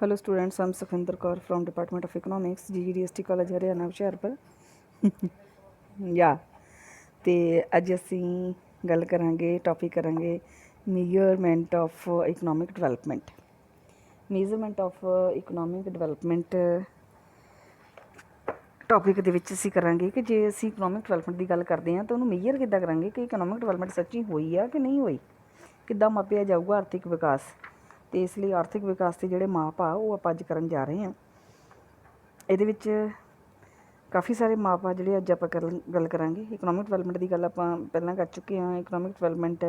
Hello students, I'm Sukhwinder Kaur from department of economics, GGDST college Hariana Hoshiarpur. ਤੇ ਅੱਜ ਅਸੀਂ ਗੱਲ ਕਰਾਂਗੇ, ਟੌਪਿਕ ਕਰਾਂਗੇ measurement of economic development. Measurement of economic development topic ਦੇ ਵਿੱਚ ਅਸੀਂ ਕਰਾਂਗੇ ਕਿ ਜੇ ਅਸੀਂ ਇਕਨੋਮਿਕ ਡਿਵੈਲਪਮੈਂਟ ਦੀ ਗੱਲ ਕਰਦੇ ਹਾਂ ਤਾਂ ਉਹਨੂੰ ਮੇਜਰ ਕਿੱਦਾਂ ਕਰਾਂਗੇ ਕਿ ਇਕਨੋਮਿਕ ਡਿਵੈਲਪਮੈਂਟ ਸੱਚੀ ਹੋਈ ਆ ਕਿ ਨਹੀਂ ਹੋਈ, ਕਿੱਦਾਂ ਮਾਪਿਆ ਜਾਊਗਾ ਆਰਥਿਕ ਵਿਕਾਸ। ਅਤੇ ਇਸ ਲਈ ਆਰਥਿਕ ਵਿਕਾਸ ਦੇ ਜਿਹੜੇ ਮਾਪ ਆ ਉਹ ਆਪਾਂ ਅੱਜ ਕਰਨ ਜਾ ਰਹੇ ਹਾਂ। ਇਹਦੇ ਵਿੱਚ ਕਾਫੀ ਸਾਰੇ ਮਾਪ ਆ ਜਿਹੜੇ ਅੱਜ ਆਪਾਂ ਗੱਲ ਕਰਾਂਗੇ। ਇਕਨੋਮਿਕ ਡਿਵੈਲਪਮੈਂਟ ਦੀ ਗੱਲ ਆਪਾਂ ਪਹਿਲਾਂ ਕਰ ਚੁੱਕੇ ਹਾਂ। ਇਕਨੋਮਿਕ ਡਿਵੈਲਪਮੈਂਟ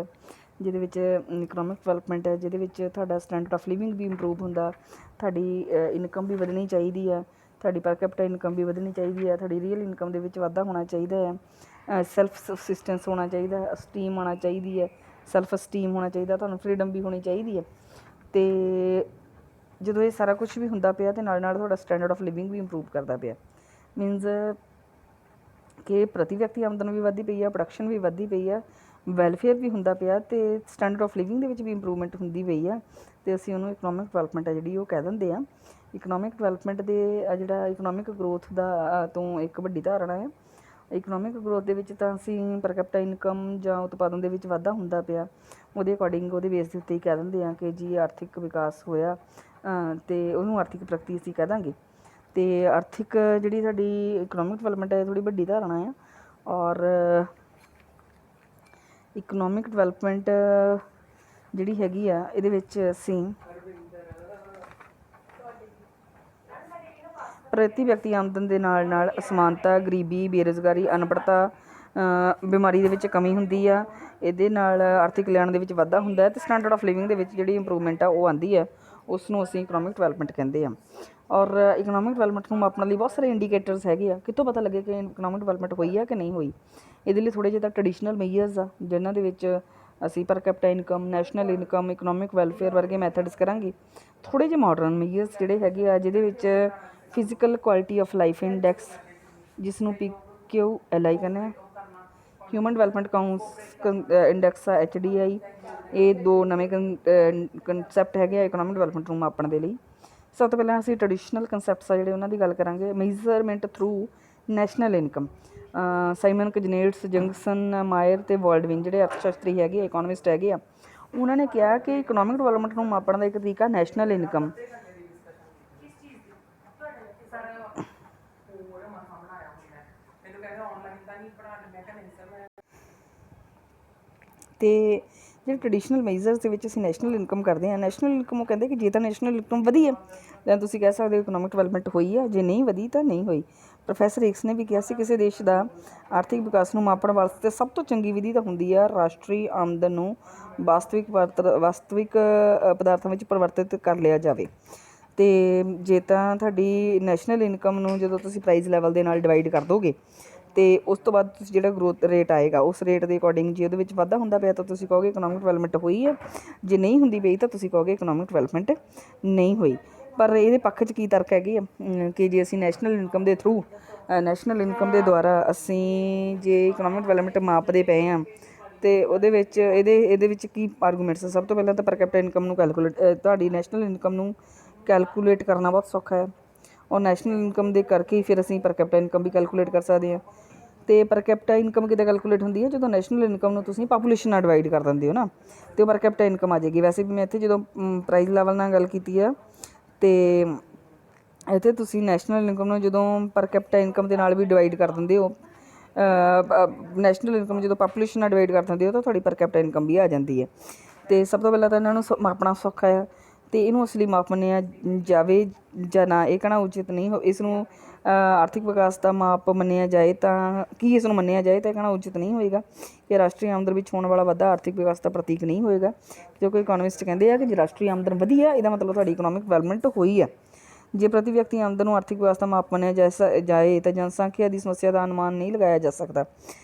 ਜਿਹਦੇ ਵਿੱਚ ਇਕਨੋਮਿਕ ਡਿਵੈਲਪਮੈਂਟ ਹੈ ਜਿਹਦੇ ਵਿੱਚ ਤੁਹਾਡਾ ਸਟੈਂਡਰਡ ਆਫ ਲਿਵਿੰਗ ਵੀ ਇੰਪਰੂਵ ਹੁੰਦਾ, ਤੁਹਾਡੀ ਇਨਕਮ ਵੀ ਵਧਣੀ ਚਾਹੀਦੀ ਆ, ਤੁਹਾਡੀ ਪਰ ਕੈਪੀਟਲ ਇਨਕਮ ਵੀ ਵਧਣੀ ਚਾਹੀਦੀ ਹੈ, ਤੁਹਾਡੀ ਰੀਅਲ ਇਨਕਮ ਦੇ ਵਿੱਚ ਵਾਧਾ ਹੋਣਾ ਚਾਹੀਦਾ ਹੈ, ਸੈਲਫ ਸਬਸਿਸਟੈਂਸ ਹੋਣਾ ਚਾਹੀਦਾ, ਅਸਟੀਮ ਹੋਣਾ ਚਾਹੀਦੀ ਹੈ, ਸੈਲਫ ਅਸਟੀਮ ਹੋਣਾ ਚਾਹੀਦਾ, ਤੁਹਾਨੂੰ ਫਰੀਡਮ ਵੀ ਹੋਣੀ ਚਾਹੀਦੀ ਹੈ। ਅਤੇ ਜਦੋਂ ਇਹ ਸਾਰਾ ਕੁਛ ਵੀ ਹੁੰਦਾ ਪਿਆ ਅਤੇ ਨਾਲ ਨਾਲ ਤੁਹਾਡਾ ਸਟੈਂਡਰਡ ਆਫ ਲਿਵਿੰਗ ਵੀ ਇੰਪਰੂਵ ਕਰਦਾ ਪਿਆ, ਮੀਨਜ਼ ਕਿ ਪ੍ਰਤੀ ਵਿਅਕਤੀ ਆਮਦਨ ਵੀ ਵੱਧਦੀ ਪਈ ਆ, ਪ੍ਰੋਡਕਸ਼ਨ ਵੀ ਵੱਧਦੀ ਪਈ ਆ, ਵੈਲਫੇਅਰ ਵੀ ਹੁੰਦਾ ਪਿਆ ਅਤੇ ਸਟੈਂਡਰਡ ਆਫ ਲਿਵਿੰਗ ਦੇ ਵਿੱਚ ਵੀ ਇੰਪਰੂਵਮੈਂਟ ਹੁੰਦੀ ਪਈ ਆ। ਅਤੇ ਅਸੀਂ ਉਹਨੂੰ ਇਕਨੋਮਿਕ ਡਿਵੈਲਪਮੈਂਟ ਹੈ ਜਿਹੜੀ ਉਹ ਕਹਿ ਦਿੰਦੇ ਆ। ਇਕਨੋਮਿਕ ਡਿਵੈਲਪਮੈਂਟ ਦੇ ਜਿਹੜਾ ਇਕਨੋਮਿਕ ਗਰੋਥ ਦਾ ਤੋਂ ਇੱਕ ਵੱਡੀ ਧਾਰਨਾ ਹੈ। ਇਕਨੋਮਿਕ ਗਰੋਥ ਦੇ ਵਿੱਚ ਤਾਂ ਅਸੀਂ ਪਰ ਕੈਪੀਟਲ ਇਨਕਮ ਜਾਂ ਉਤਪਾਦਨ ਦੇ ਵਿੱਚ ਵਾਧਾ ਹੁੰਦਾ ਪਿਆ, ਉਹਦੇ ਅਕੋਰਡਿੰਗ ਉਹਦੇ ਬੇਸ ਦੇ ਉੱਤੇ ਹੀ ਕਹਿ ਦਿੰਦੇ ਹਾਂ ਕਿ ਜੀ ਆਰਥਿਕ ਵਿਕਾਸ ਹੋਇਆ, ਅਤੇ ਉਹਨੂੰ ਆਰਥਿਕ ਪ੍ਰਗਤੀ ਅਸੀਂ ਕਹਿ ਦਾਂਗੇ। ਅਤੇ ਆਰਥਿਕ ਜਿਹੜੀ ਸਾਡੀ ਇਕਨੋਮਿਕ ਡਿਵੈਲਪਮੈਂਟ ਹੈ ਥੋੜ੍ਹੀ ਵੱਡੀ ਧਾਰਨਾ ਆ। ਔਰ ਇਕਨੋਮਿਕ ਡਿਵੈਲਪਮੈਂਟ ਜਿਹੜੀ ਹੈਗੀ ਆ ਇਹਦੇ ਵਿੱਚ ਅਸੀਂ ਪ੍ਰਤੀ ਵਿਅਕਤੀ ਆਮਦਨ ਦੇ ਨਾਲ ਨਾਲ ਅਸਮਾਨਤਾ, ਗਰੀਬੀ, ਬੇਰੁਜ਼ਗਾਰੀ, ਅਨਪੜ੍ਹਤਾ, ਬਿਮਾਰੀ ਦੇ ਵਿੱਚ ਕਮੀ ਹੁੰਦੀ ਆ, ਇਹਦੇ ਨਾਲ ਆਰਥਿਕ ਕਲਿਆਣ ਦੇ ਵਿੱਚ ਵਾਧਾ ਹੁੰਦਾ ਹੈ ਅਤੇ ਸਟੈਂਡਰਡ ਆਫ ਲਿਵਿੰਗ ਦੇ ਵਿੱਚ ਜਿਹੜੀ ਇੰਪਰੂਵਮੈਂਟ ਆ ਉਹ ਆਉਂਦੀ ਹੈ, ਉਸ ਨੂੰ ਅਸੀਂ ਇਕਨੋਮਿਕ ਡਿਵੈਲਪਮੈਂਟ ਕਹਿੰਦੇ ਹਾਂ। ਔਰ ਇਕਨੋਮਿਕ ਡਿਵੈਲਪਮੈਂਟ ਨੂੰ ਮਾਪਣ ਲਈ ਬਹੁਤ ਸਾਰੇ ਇੰਡੀਕੇਟਰਸ ਹੈਗੇ ਆ। ਕਿੱਥੋਂ ਪਤਾ ਲੱਗੇ ਕਿ ਇਕਨੋਮਿਕ ਡਿਵੈਲਪਮੈਂਟ ਹੋਈ ਆ ਕਿ ਨਹੀਂ ਹੋਈ? ਇਹਦੇ ਲਈ ਥੋੜ੍ਹੇ ਜਿਹੇ ਤਾਂ ਟਰਡੀਸ਼ਨਲ ਮੇਜਰਸ ਆ ਜਿਨ੍ਹਾਂ ਦੇ ਵਿੱਚ ਅਸੀਂ ਪਰ capital income, national income, economic welfare ਵਰਗੇ ਮੈਥਡਸ ਕਰਾਂਗੇ। ਥੋੜ੍ਹੇ ਜਿਹੇ ਮਾਡਰਨ ਮੇਜਰਸ ਜਿਹੜੇ ਹੈਗੇ ਆ ਜਿਹਦੇ ਵਿੱਚ physical quality of life index, ਜਿਸ ਨੂੰ PQLI ਕਹਿੰਦੇ ਆ, ਹਿਊਮਨ ਡਿਵੈਲਪਮੈਂਟ ਇੰਡੈਕਸ ਆ HDI। ਇਹ ਦੋ ਨਵੇਂ ਕੰਸੈਪਟ ਹੈਗੇ ਆ ਇਕਨੋਮਿਕ ਡਿਵੈਲਪਮੈਂਟ ਨੂੰ ਮਾਪਣ ਦੇ ਲਈ। ਸਭ ਤੋਂ ਪਹਿਲਾਂ ਅਸੀਂ ਟਰਡੀਸ਼ਨਲ ਕੰਸੈਪਟਸ ਆ ਜਿਹੜੇ ਉਹਨਾਂ ਦੀ ਗੱਲ ਕਰਾਂਗੇ। Measurement through national income, Simon Kuznets, ਜੰਗਸਨ, ਮਾਇਰ ਅਤੇ ਵਾਲਡਵਿਨ ਜਿਹੜੇ ਅਰਥ ਸ਼ਾਸਤਰੀ ਹੈਗੇ, ਇਕੋਨਮਿਸਟ ਹੈਗੇ ਆ, ਉਹਨਾਂ ਨੇ ਕਿਹਾ ਕਿ ਇਕਨੋਮਿਕ ਡਿਵੈਲਪਮੈਂਟ ਨੂੰ ਮਾਪਣ ਦਾ ਇੱਕ ਤਰੀਕਾ ਨੈਸ਼ਨਲ ਇਨਕਮ ਅਤੇ ਜਿਹੜੇ ਟਰਡੀਸ਼ਨਲ ਮੇਜਰਸ ਦੇ ਵਿੱਚ ਅਸੀਂ ਨੈਸ਼ਨਲ ਇਨਕਮ ਕਰਦੇ ਹਾਂ। ਨੈਸ਼ਨਲ ਇਨਕਮ ਉਹ ਕਹਿੰਦੇ ਕਿ ਜੇ ਤਾਂ ਨੈਸ਼ਨਲ ਇਨਕਮ ਵਧੀ ਹੈ ਤਾਂ ਤੁਸੀਂ ਕਹਿ ਸਕਦੇ ਹੋ ਇਕਨੋਮਿਕ ਡਿਵੈਲਪਮੈਂਟ ਹੋਈ ਆ, ਜੇ ਨਹੀਂ ਵਧੀ ਤਾਂ ਨਹੀਂ ਹੋਈ। ਪ੍ਰੋਫੈਸਰ ਏਕਸ ਨੇ ਵੀ ਕਿਹਾ ਸੀ ਕਿਸੇ ਦੇਸ਼ ਦਾ ਆਰਥਿਕ ਵਿਕਾਸ ਨੂੰ ਮਾਪਣ ਵਾਸਤੇ ਸਭ ਤੋਂ ਚੰਗੀ ਵਿਧੀ ਤਾਂ ਹੁੰਦੀ ਆ ਰਾਸ਼ਟਰੀ ਆਮਦਨ ਨੂੰ ਵਾਸਤਵਿਕ ਪਦਾਰਥਾਂ ਵਿੱਚ ਪਰਿਵਰਤਿਤ ਕਰ ਲਿਆ ਜਾਵੇ। ਅਤੇ ਜੇ ਤਾਂ ਤੁਹਾਡੀ ਨੈਸ਼ਨਲ ਇਨਕਮ ਨੂੰ ਜਦੋਂ ਤੁਸੀਂ ਪ੍ਰਾਈਜ਼ ਲੈਵਲ ਦੇ ਨਾਲ ਡਿਵਾਈਡ ਕਰ ਦੋਗੇ ਅਤੇ ਉਸ ਤੋਂ ਬਾਅਦ ਤੁਸੀਂ ਜਿਹੜਾ ਗਰੋਥ ਰੇਟ ਆਏਗਾ ਉਸ ਰੇਟ ਦੇ ਅਕੋਰਡਿੰਗ ਜੇ ਉਹਦੇ ਵਿੱਚ ਵਾਧਾ ਹੁੰਦਾ ਪਿਆ ਤਾਂ ਤੁਸੀਂ ਕਹੋਗੇ ਇਕਨੋਮਿਕ ਡਿਵੈਲਪਮੈਂਟ ਹੋਈ ਹੈ, ਜੇ ਨਹੀਂ ਹੁੰਦੀ ਪਈ ਤਾਂ ਤੁਸੀਂ ਕਹੋਗੇ ਇਕਨੋਮਿਕ ਡਿਵੈਲਪਮੈਂਟ ਨਹੀਂ ਹੋਈ। ਪਰ ਇਹਦੇ ਪੱਖ 'ਚ ਕੀ ਤਰਕ ਹੈਗੇ ਆ ਕਿ ਜੇ ਅਸੀਂ ਨੈਸ਼ਨਲ ਇਨਕਮ ਦੇ ਥਰੂ, ਨੈਸ਼ਨਲ ਇਨਕਮ ਦੇ ਦੁਆਰਾ ਅਸੀਂ ਜੇ ਇਕਨੋਮਿਕ ਡਿਵੈਲਪਮੈਂਟ ਮਾਪਦੇ ਪਏ ਹਾਂ ਅਤੇ ਉਹਦੇ ਵਿੱਚ ਇਹਦੇ ਵਿੱਚ ਕੀ ਆਰਗੂਮੈਂਟਸ? ਸਭ ਤੋਂ ਪਹਿਲਾਂ ਤਾਂ ਪਰ ਕੈਪੀਟਲ ਇਨਕਮ ਨੂੰ ਤੁਹਾਡੀ ਨੈਸ਼ਨਲ ਇਨਕਮ ਨੂੰ ਕੈਲਕੂਲੇਟ ਕਰਨਾ ਬਹੁਤ ਸੌਖਾ ਹੈ, ਔਰ ਨੈਸ਼ਨਲ ਇਨਕਮ ਦੇ ਕਰਕੇ ਹੀ ਫਿਰ ਅਸੀਂ ਪਰ ਕੈਪੀਟਲ ਇਨਕਮ ਵੀ ਕੈਲਕੂਲੇਟ ਕਰ ਸਕਦੇ ਹਾਂ। ਅਤੇ ਪਰ ਕੈਪੀਟਲ ਇਨਕਮ ਕਿਤੇ ਕੈਲਕੂਲੇਟ ਹੁੰਦੀ ਹੈ ਜਦੋਂ ਨੈਸ਼ਨਲ ਇਨਕਮ ਨੂੰ ਤੁਸੀਂ ਪਾਪੂਲੇਸ਼ਨ ਨਾਲ ਡਿਵਾਈਡ ਕਰ ਦਿੰਦੇ ਹੋ ਨਾ, ਅਤੇ ਉਹ ਪਰ ਕੈਪੀਟਲ ਇਨਕਮ ਆ ਜਾਏਗੀ। ਵੈਸੇ ਵੀ ਮੈਂ ਇੱਥੇ ਜਦੋਂ ਪ੍ਰਾਈਜ਼ ਲੈਵਲ ਨਾਲ ਗੱਲ ਕੀਤੀ ਆ ਅਤੇ ਇੱਥੇ ਤੁਸੀਂ ਨੈਸ਼ਨਲ ਇਨਕਮ ਨੂੰ ਜਦੋਂ ਪਰ ਕੈਪੀਟਲ ਇਨਕਮ ਦੇ ਨਾਲ ਵੀ ਡਿਵਾਈਡ ਕਰ ਦਿੰਦੇ ਹੋ, ਨੈਸ਼ਨਲ ਇਨਕਮ ਜਦੋਂ ਪਾਪੂਲੇਸ਼ਨ ਨਾਲ ਡਿਵਾਈਡ ਕਰ ਦਿੰਦੇ ਹੋ ਤਾਂ ਤੁਹਾਡੀ ਪਰ ਕੈਪੀਟਲ ਇਨਕਮ ਵੀ ਆ ਜਾਂਦੀ ਹੈ। ਅਤੇ ਸਭ ਤੋਂ ਪਹਿਲਾਂ ਤਾਂ ਇਹਨਾਂ ਨੂੰ ਮਾਪਣਾ ਸੌਖਾ ਹੈ ਅਤੇ ਇਹਨੂੰ ਅਸਲੀ ਮਾਪ ਮੰਨਿਆ ਜਾਵੇ ਜਾਂ ਨਾ, ਇਹ ਕਹਿਣਾ ਉਚਿਤ ਨਹੀਂ। ਇਸ ਨੂੰ ਆਰਥਿਕ ਵਿਕਾਸ ਦਾ ਮਾਪ ਮੰਨਿਆ ਜਾਏ ਤਾਂ ਇਸ ਨੂੰ ਮੰਨਿਆ ਜਾਏ ਤਾਂ ਇਹ ਕਹਿਣਾ ਉਚਿਤ ਨਹੀਂ ਹੋਏਗਾ ਕਿ ਰਾਸ਼ਟਰੀ ਆਮਦਨ ਵਿੱਚ ਹੋਣ ਵਾਲਾ ਵਾਧਾ ਆਰਥਿਕ ਵਿਕਾਸ ਦਾ ਪ੍ਰਤੀਕ ਨਹੀਂ ਹੋਏਗਾ, ਕਿਉਂਕਿ ਇਕੋਨਮਿਸਟ ਕਹਿੰਦੇ ਆ ਕਿ ਜੇ ਰਾਸ਼ਟਰੀ ਆਮਦਨ ਵਧੀ ਆ ਇਹਦਾ ਮਤਲਬ ਤੁਹਾਡੀ ਇਕਨੋਮਿਕ ਡਿਵੈਲਪਮੈਂਟ ਹੋਈ ਆ। ਜੇ ਪ੍ਰਤੀ ਵਿਅਕਤੀ ਆਮਦਨ ਨੂੰ ਆਰਥਿਕ ਵਿਕਾਸ ਦਾ ਮਾਪ ਮੰਨਿਆ ਜਾਏ ਤਾਂ ਜਨਸੰਖਿਆ ਦੀ ਸਮੱਸਿਆ ਦਾ ਅਨੁਮਾਨ ਨਹੀਂ ਲਗਾਇਆ ਜਾ ਸਕਦਾ।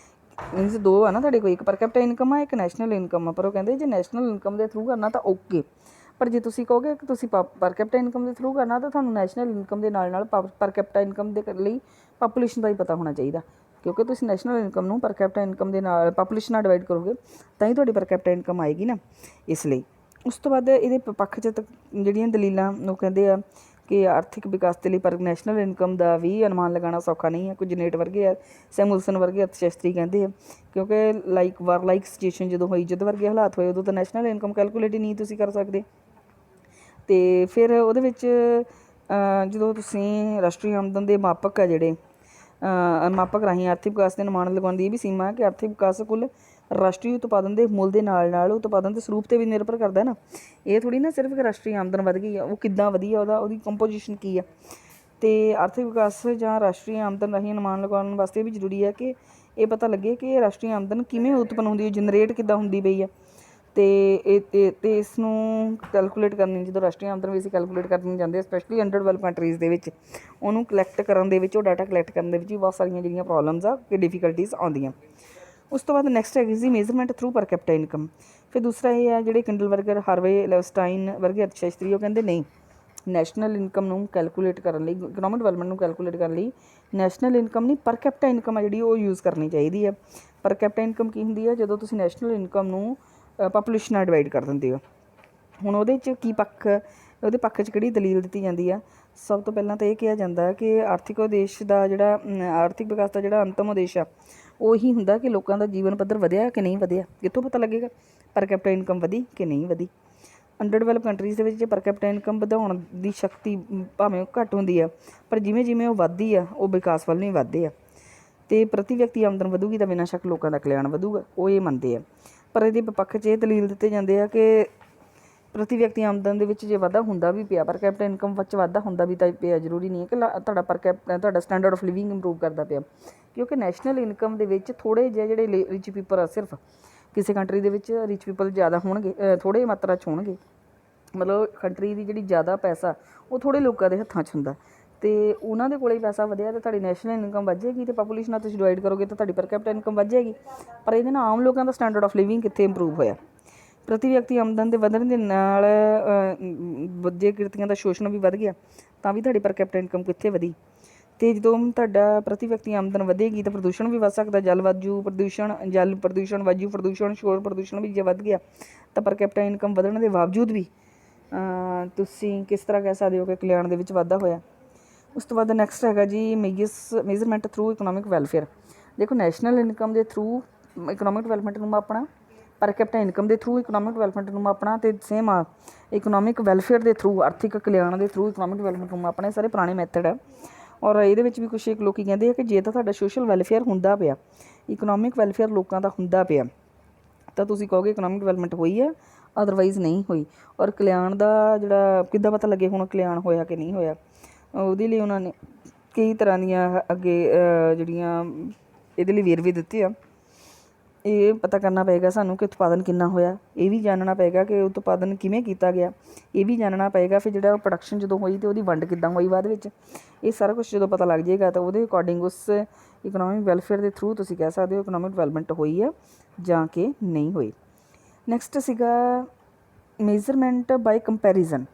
ਮੀਨਸ ਦੋ ਆ ਨਾ ਤੁਹਾਡੇ ਕੋਲ, ਇੱਕ ਪਰ ਕੈਪੀਟਲ ਇਨਕਮ ਆ, ਇੱਕ ਨੈਸ਼ਨਲ ਇਨਕਮ ਆ। ਪਰ ਉਹ ਕਹਿੰਦੇ ਜੇ ਨੈਸ਼ਨਲ ਇਨਕਮ ਦੇ ਥਰੂ ਕਰਨਾ ਤਾਂ ਓਕੇ, ਪਰ ਜੇ ਤੁਸੀਂ ਕਹੋਗੇ ਕਿ ਤੁਸੀਂ ਪਰ ਕੈਪੀਟਲ ਇਨਕਮ ਦੇ ਥਰੂ ਕਰਨਾ ਤਾਂ ਤੁਹਾਨੂੰ ਨੈਸ਼ਨਲ ਇਨਕਮ ਦੇ ਨਾਲ ਨਾਲ ਪਰ ਕੈਪੀਟਲ ਇਨਕਮ ਦੇ ਲਈ ਪਾਪੂਲੇਸ਼ਨ ਦਾ ਹੀ ਪਤਾ ਹੋਣਾ ਚਾਹੀਦਾ, ਕਿਉਂਕਿ ਤੁਸੀਂ ਨੈਸ਼ਨਲ ਇਨਕਮ ਨੂੰ ਪਰ ਕੈਪੀਟਲ ਇਨਕਮ ਦੇ ਨਾਲ ਪਾਪੂਲੇਸ਼ਨ ਨਾਲ ਡਿਵਾਈਡ ਕਰੋਗੇ ਤਾਂ ਹੀ ਤੁਹਾਡੀ ਪਰ ਕੈਪੀਟਲ ਇਨਕਮ ਆਏਗੀ ਨਾ। ਇਸ ਲਈ ਉਸ ਤੋਂ ਬਾਅਦ ਇਹਦੇ ਪੱਖ 'ਚ ਜਿਹੜੀਆਂ ਦਲੀਲਾਂ ਉਹ ਕਹਿੰਦੇ ਆ ਕਿ ਆਰਥਿਕ ਵਿਕਾਸ ਦੇ ਲਈ ਪਰ ਨੈਸ਼ਨਲ ਇਨਕਮ ਦਾ ਵੀ ਅਨੁਮਾਨ ਲਗਾਉਣਾ ਸੌਖਾ ਨਹੀਂ ਹੈ। ਕੁਝ ਜਨੇਟ ਵਰਗੇ ਆ, ਸੈਮੁਲਸਨ ਵਰਗੇ ਅਰਥਸ਼ਾਸਤਰੀ ਕਹਿੰਦੇ ਆ, ਕਿਉਂਕਿ ਵਾਰ ਲਾਈਕ ਸਿਚੁਏਸ਼ਨ ਜਦੋਂ ਹੋਈ, ਜਦੋਂ ਵਰਗੇ ਹਾਲਾਤ ਹੋਏ, ਉਦੋਂ ਤਾਂ ਨੈਸ਼ਨਲ ਇਨਕਮ ਕੈਲਕੂਲੇਟ ਹੀ ਨਹੀਂ ਤੁਸੀਂ ਕਰ ਸਕਦੇ। ਅਤੇ ਫਿਰ ਉਹਦੇ ਵਿੱਚ ਜਦੋਂ ਤੁਸੀਂ ਰਾਸ਼ਟਰੀ ਆਮਦਨ ਦੇ ਮਾਪਕ ਆ ਜਿਹੜੇ ਮਾਪਕ ਰਾਹੀਂ ਆਰਥਿਕ ਵਿਕਾਸ ਦੇ ਅਨੁਮਾਨ ਲਗਾਉਣ ਦੀ ਇਹ ਵੀ ਸੀਮਾ ਹੈ ਕਿ ਆਰਥਿਕ ਵਿਕਾਸ ਕੁੱਲ ਰਾਸ਼ਟਰੀ ਉਤਪਾਦਨ ਦੇ ਮੁੱਲ ਦੇ ਨਾਲ ਨਾਲ ਉਤਪਾਦਨ ਦੇ ਸਰੂਪ 'ਤੇ ਵੀ ਨਿਰਭਰ ਕਰਦਾ ਨਾ। ਇਹ ਥੋੜ੍ਹੀ ਨਾ ਸਿਰਫ ਕਿ ਰਾਸ਼ਟਰੀ ਆਮਦਨ ਵਧ ਗਈ ਆ, ਉਹ ਕਿੱਦਾਂ ਵਧੀ ਆ, ਉਹਦੀ ਕੰਪੋਜੀਸ਼ਨ ਕੀ ਆ। ਅਤੇ ਆਰਥਿਕ ਵਿਕਾਸ ਜਾਂ ਰਾਸ਼ਟਰੀ ਆਮਦਨ ਰਾਹੀਂ ਅਨੁਮਾਨ ਲਗਾਉਣ ਵਾਸਤੇ ਵੀ ਜ਼ਰੂਰੀ ਹੈ ਕਿ ਇਹ ਪਤਾ ਲੱਗੇ ਕਿ ਰਾਸ਼ਟਰੀ ਆਮਦਨ ਕਿਵੇਂ ਉਤਪੰਨ ਹੁੰਦੀ ਹੈ, ਜਨਰੇਟ ਕਿੱਦਾਂ ਹੁੰਦੀ ਪਈ ਆ। ਅਤੇ ਇਸ ਨੂੰ ਕੈਲਕੂਲੇਟ ਕਰਨੀ, ਜਦੋਂ ਰਾਸ਼ਟਰੀ ਆਮਦਨ ਵੀ ਅਸੀਂ ਕੈਲਕੂਲੇਟ ਕਰਨ ਜਾਂਦੇ, ਸਪੈਸ਼ਲੀ ਅੰਡਰ ਡਿਵੈਲਪ ਕੰਟਰੀਜ਼ ਦੇ ਵਿੱਚ, ਉਹਨੂੰ ਕਲੈਕਟ ਕਰਨ ਦੇ ਵਿੱਚ, ਉਹ ਡਾਟਾ ਕਲੈਕਟ ਕਰਨ ਦੇ ਵਿੱਚ ਵੀ ਬਹੁਤ ਸਾਰੀਆਂ ਜਿਹੜੀਆਂ ਪ੍ਰੋਬਲਮਸ ਆ ਕਿ ਡਿਫੀਕਲਟੀਜ਼ ਆਉਂਦੀਆਂ। ਉਸ ਤੋਂ ਬਾਅਦ ਨੈਕਸਟ ਹੈਗੀ ਸੀ ਮੇਜ਼ਰਮੈਂਟ ਥਰੂ ਪਰ ਕੈਪੀਟਾ ਇਨਕਮ। ਫਿਰ ਦੂਸਰਾ ਇਹ ਹੈ ਜਿਹੜੇ ਕਿੰਡਲਬਰਗਰ, ਹਾਰਵੇ ਲੈਵਸਟਾਈਨ ਵਰਗੇ ਅਰਥਸ਼ਾਸਤਰੀ, ਉਹ ਕਹਿੰਦੇ ਨਹੀਂ, ਨੈਸ਼ਨਲ ਇਨਕਮ ਨੂੰ ਕੈਲਕੂਲੇਟ ਕਰਨ ਲਈ, ਇਕਨੋਮਿਕ ਡਿਵੈਲਪਮੈਂਟ ਨੂੰ ਕੈਲਕੂਲੇਟ ਕਰਨ ਲਈ ਨੈਸ਼ਨਲ ਇਨਕਮ ਨਹੀਂ ਪਰ ਕੈਪੀਟਾ ਇਨਕਮ ਆ ਜਿਹੜੀ ਉਹ ਯੂਜ਼ ਕਰਨੀ ਚਾਹੀਦੀ ਹੈ। ਪਰ ਕੈਪੀਟਾ ਇਨਕਮ ਕੀ ਹੁੰਦੀ ਹੈ? ਜਦੋਂ ਤੁਸੀਂ ਨੈਸ਼ਨਲ ਇਨਕਮ ਨੂੰ ਪਾਪੂਲੇਸ਼ਨ ਨਾਲ ਡਿਵਾਈਡ ਕਰ ਦਿੰਦੇ ਹੋ। ਹੁਣ ਉਹਦੇ 'ਚ ਕੀ ਪੱਖ, ਉਹਦੇ ਪੱਖ 'ਚ ਕਿਹੜੀ ਦਲੀਲ ਦਿੱਤੀ ਜਾਂਦੀ ਆ? ਸਭ ਤੋਂ ਪਹਿਲਾਂ ਤਾਂ ਇਹ ਕਿਹਾ ਜਾਂਦਾ ਕਿ ਆਰਥਿਕ ਉਦੇਸ਼ ਦਾ ਜਿਹੜਾ ਆਰਥਿਕ ਵਿਕਾਸ ਦਾ ਜਿਹੜਾ ਅੰਤਮ ਉਦੇਸ਼ ਆ ਉਹ ਇਹੀ ਹੁੰਦਾ ਕਿ ਲੋਕਾਂ ਦਾ ਜੀਵਨ ਪੱਧਰ ਵਧਿਆ ਕਿ ਨਹੀਂ ਵਧਿਆ। ਕਿੱਥੋਂ ਪਤਾ ਲੱਗੇਗਾ? ਪਰ ਕੈਪੀਟਾ ਇਨਕਮ ਵਧੀ ਕਿ ਨਹੀਂ ਵਧੀ। ਅੰਡਰ ਡਿਵੈਲਪ ਕੰਟਰੀਜ਼ ਦੇ ਵਿੱਚ ਜੇ ਪਰ ਕੈਪੀਟਾ ਇਨਕਮ ਵਧਾਉਣ ਦੀ ਸ਼ਕਤੀ ਭਾਵੇਂ ਉਹ ਘੱਟ ਹੁੰਦੀ ਆ, ਪਰ ਜਿਵੇਂ ਜਿਵੇਂ ਉਹ ਵੱਧਦੀ ਆ ਉਹ ਵਿਕਾਸ ਵੱਲ ਨੂੰ ਹੀ ਵੱਧਦੇ ਆ। ਅਤੇ ਪ੍ਰਤੀ ਵਿਅਕਤੀ ਆਮਦਨ ਵਧੂਗੀ ਤਾਂ ਬਿਨਾਂ ਸ਼ੱਕ ਲੋਕਾਂ ਦਾ ਕਲਿਆਣ ਵਧੂਗਾ, ਉਹ ਇਹ ਮੰਨਦੇ ਆ। ਪਰ ਇਹਦੇ ਪੱਖ 'ਚ ਇਹ ਦਲੀਲ ਦਿੱਤੇ ਜਾਂਦੇ ਆ ਕਿ ਪ੍ਰਤੀ ਵਿਅਕਤੀ ਆਮਦਨ ਦੇ ਵਿੱਚ ਜੇ ਵਾਧਾ ਹੁੰਦਾ ਵੀ ਪਿਆ, ਪਰ ਕੈਪੀਟਲ ਇਨਕਮ ਵਿੱਚ ਵਾਧਾ ਹੁੰਦਾ ਵੀ ਤਾਂ ਪਿਆ, ਜ਼ਰੂਰੀ ਨਹੀਂ ਹੈ ਕਿ ਤੁਹਾਡਾ ਸਟੈਂਡਰਡ ਆਫ ਲਿਵਿੰਗ ਇੰਪਰੂਵ ਕਰਦਾ ਪਿਆ। ਕਿਉਂਕਿ ਨੈਸ਼ਨਲ ਇਨਕਮ ਦੇ ਵਿੱਚ ਥੋੜ੍ਹੇ ਜਿਹੇ ਜਿਹੜੇ ਰਿਚ ਪੀਪਲ ਆ, ਸਿਰਫ ਕਿਸੇ ਕੰਟਰੀ ਦੇ ਵਿੱਚ ਰਿਚ ਪੀਪਲ ਜ਼ਿਆਦਾ ਹੋਣਗੇ, ਥੋੜ੍ਹੇ ਮਾਤਰਾ 'ਚ ਹੋਣਗੇ, ਮਤਲਬ ਕੰਟਰੀ ਦੀ ਜਿਹੜੀ ਜ਼ਿਆਦਾ ਪੈਸਾ ਉਹ ਥੋੜ੍ਹੇ ਲੋਕਾਂ ਦੇ ਹੱਥਾਂ 'ਚ ਹੁੰਦਾ, ਅਤੇ ਉਹਨਾਂ ਦੇ ਕੋਲ ਪੈਸਾ ਵਧਿਆ ਤਾਂ ਤੁਹਾਡੀ ਨੈਸ਼ਨਲ ਇਨਕਮ ਵੱਧ ਜਾਏਗੀ, ਅਤੇ ਪਾਪੂਲੇਸ਼ਨ ਨਾਲ ਤੁਸੀਂ ਡਿਵਾਈਡ ਕਰੋਗੇ ਤਾਂ ਤੁਹਾਡੀ ਪਰ ਕੈਪੀਟਲ ਇਨਕਮ ਵੱਧ ਜਾਏਗੀ। ਪਰ ਇਹਦੇ ਨਾਲ ਆਮ ਲੋਕਾਂ ਦਾ ਸਟੈਂਡਰਡ ਆਫ ਲਿਵਿੰਗ ਕਿੱਥੇ ਇੰਪਰੂਵ ਹੋਇਆ? ਪ੍ਰਤੀ ਵਿਅਕਤੀ ਆਮਦਨ ਦੇ ਵਧਣ ਦੇ ਨਾਲ ਜੇ ਕਿਰਤੀਆਂ ਦਾ ਸ਼ੋਸ਼ਣ ਵੀ ਵੱਧ ਗਿਆ ਤਾਂ ਵੀ ਤੁਹਾਡੀ ਪਰ ਕੈਪੀਟਲ ਇਨਕਮ ਕਿੱਥੇ ਵਧੀ? ਅਤੇ ਜਦੋਂ ਤੁਹਾਡਾ ਪ੍ਰਤੀ ਵਿਅਕਤੀ ਆਮਦਨ ਵਧੇਗੀ ਤਾਂ ਪ੍ਰਦੂਸ਼ਣ ਵੀ ਵੱਧ ਸਕਦਾ, ਜਲ ਪ੍ਰਦੂਸ਼ਣ, ਵਾਯੂ ਪ੍ਰਦੂਸ਼ਣ, ਸ਼ੋਰ ਪ੍ਰਦੂਸ਼ਣ ਵੀ ਜੇ ਵੱਧ ਗਿਆ ਤਾਂ ਪਰ ਕੈਪੀਟਲ ਇਨਕਮ ਵਧਣ ਦੇ ਬਾਵਜੂਦ ਵੀ ਤੁਸੀਂ ਕਿਸ ਤਰ੍ਹਾਂ ਕਹਿ ਸਕਦੇ ਹੋ ਕਿ ਕਲਿਆਣ ਦੇ ਵਿੱਚ ਵਾਧਾ ਹੋਇਆ। ਉਸ ਤੋਂ ਬਾਅਦ ਨੈਕਸਟ ਹੈਗਾ ਜੀ ਮੇਜ਼ਰਮੈਂਟ ਥਰੂ ਇਕਨੋਮਿਕ ਵੈਲਫੇਅਰ। ਦੇਖੋ, ਨੈਸ਼ਨਲ ਇਨਕਮ ਦੇ ਥਰੂ ਇਕਨੋਮਿਕ ਡਿਵੈਲਪਮੈਂਟ ਨੂੰ ਮਾਪਣਾ, ਪਰ ਕੈਪੀਟਲ ਇਨਕਮ ਦੇ ਥਰੂ ਇਕਨੋਮਿਕ ਡਿਵੈਲਪਮੈਂਟ ਨੂੰ ਮਾਪਣਾ, ਅਤੇ ਸੇਮ ਆ ਇਕਨੋਮਿਕ ਵੈਲਫੇਅਰ ਦੇ ਥਰੂ, ਆਰਥਿਕ ਕਲਿਆਣ ਦੇ ਥਰੂ ਇਕਨੋਮਿਕ ਡਿਵੈਲਪਮੈਂਟ ਨੂੰ ਮਾਪਣਾ। ਇਹ ਸਾਰੇ ਪੁਰਾਣੇ ਮੈਥਡ ਹੈ। ਔਰ ਇਹਦੇ ਵਿੱਚ ਵੀ ਕੁਛ ਲੋਕ ਕਹਿੰਦੇ ਆ ਕਿ ਜੇ ਤਾਂ ਤੁਹਾਡਾ ਸੋਸ਼ਲ ਵੈਲਫੇਅਰ ਹੁੰਦਾ ਪਿਆ, ਇਕਨੋਮਿਕ ਵੈਲਫੇਅਰ ਲੋਕਾਂ ਦਾ ਹੁੰਦਾ ਪਿਆ, ਤਾਂ ਤੁਸੀਂ ਕਹੋਗੇ ਇਕਨੋਮਿਕ ਡਿਵੈਲਪਮੈਂਟ ਹੋਈ ਹੈ, ਅਦਰਵਾਈਜ਼ ਨਹੀਂ ਹੋਈ। ਔਰ ਕਲਿਆਣ ਦਾ ਜਿਹੜਾ ਕਿੱਦਾਂ ਪਤਾ ਲੱਗੇ ਹੁਣ ਕਲਿਆਣ ਹੋਇਆ ਕਿ ਨਹੀਂ ਹੋਇਆ, ਉਹਦੇ ਲਈ ਉਹਨਾਂ ਨੇ ਕਈ ਤਰ੍ਹਾਂ ਦੀਆਂ ਅੱਗੇ ਜਿਹੜੀਆਂ ਇਹਦੇ ਲਈ ਵੇਰਵੇ ਦਿੱਤੇ ਆ। ਇਹ ਪਤਾ ਕਰਨਾ ਪਏਗਾ ਸਾਨੂੰ ਕਿ ਉਤਪਾਦਨ ਕਿੰਨਾ ਹੋਇਆ, ਇਹ ਵੀ ਜਾਣਨਾ ਪਏਗਾ ਕਿ ਉਤਪਾਦਨ ਕਿਵੇਂ ਕੀਤਾ ਗਿਆ, ਇਹ ਵੀ ਜਾਣਨਾ ਪਏਗਾ। ਫਿਰ ਜਿਹੜਾ ਪ੍ਰੋਡਕਸ਼ਨ ਜਦੋਂ ਹੋਈ ਅਤੇ ਉਹਦੀ ਵੰਡ ਕਿੱਦਾਂ ਹੋਈ ਬਾਅਦ ਵਿੱਚ, ਇਹ ਸਾਰਾ ਕੁਛ ਜਦੋਂ ਪਤਾ ਲੱਗ ਜਾਏਗਾ ਤਾਂ ਉਹਦੇ ਅਕੋਰਡਿੰਗ ਉਸ ਇਕਨੋਮਿਕ ਵੈਲਫੇਅਰ ਦੇ ਥਰੂ ਤੁਸੀਂ ਕਹਿ ਸਕਦੇ ਹੋ ਇਕਨੋਮਿਕ ਡਿਵੈਲਪਮੈਂਟ ਹੋਈ ਹੈ ਜਾਂ ਕਿ ਨਹੀਂ ਹੋਈ। ਨੈਕਸਟ ਸੀਗਾ ਮੇਜ਼ਰਮੈਂਟ ਬਾਈ ਕੰਪੈਰੀਜ਼ਨ,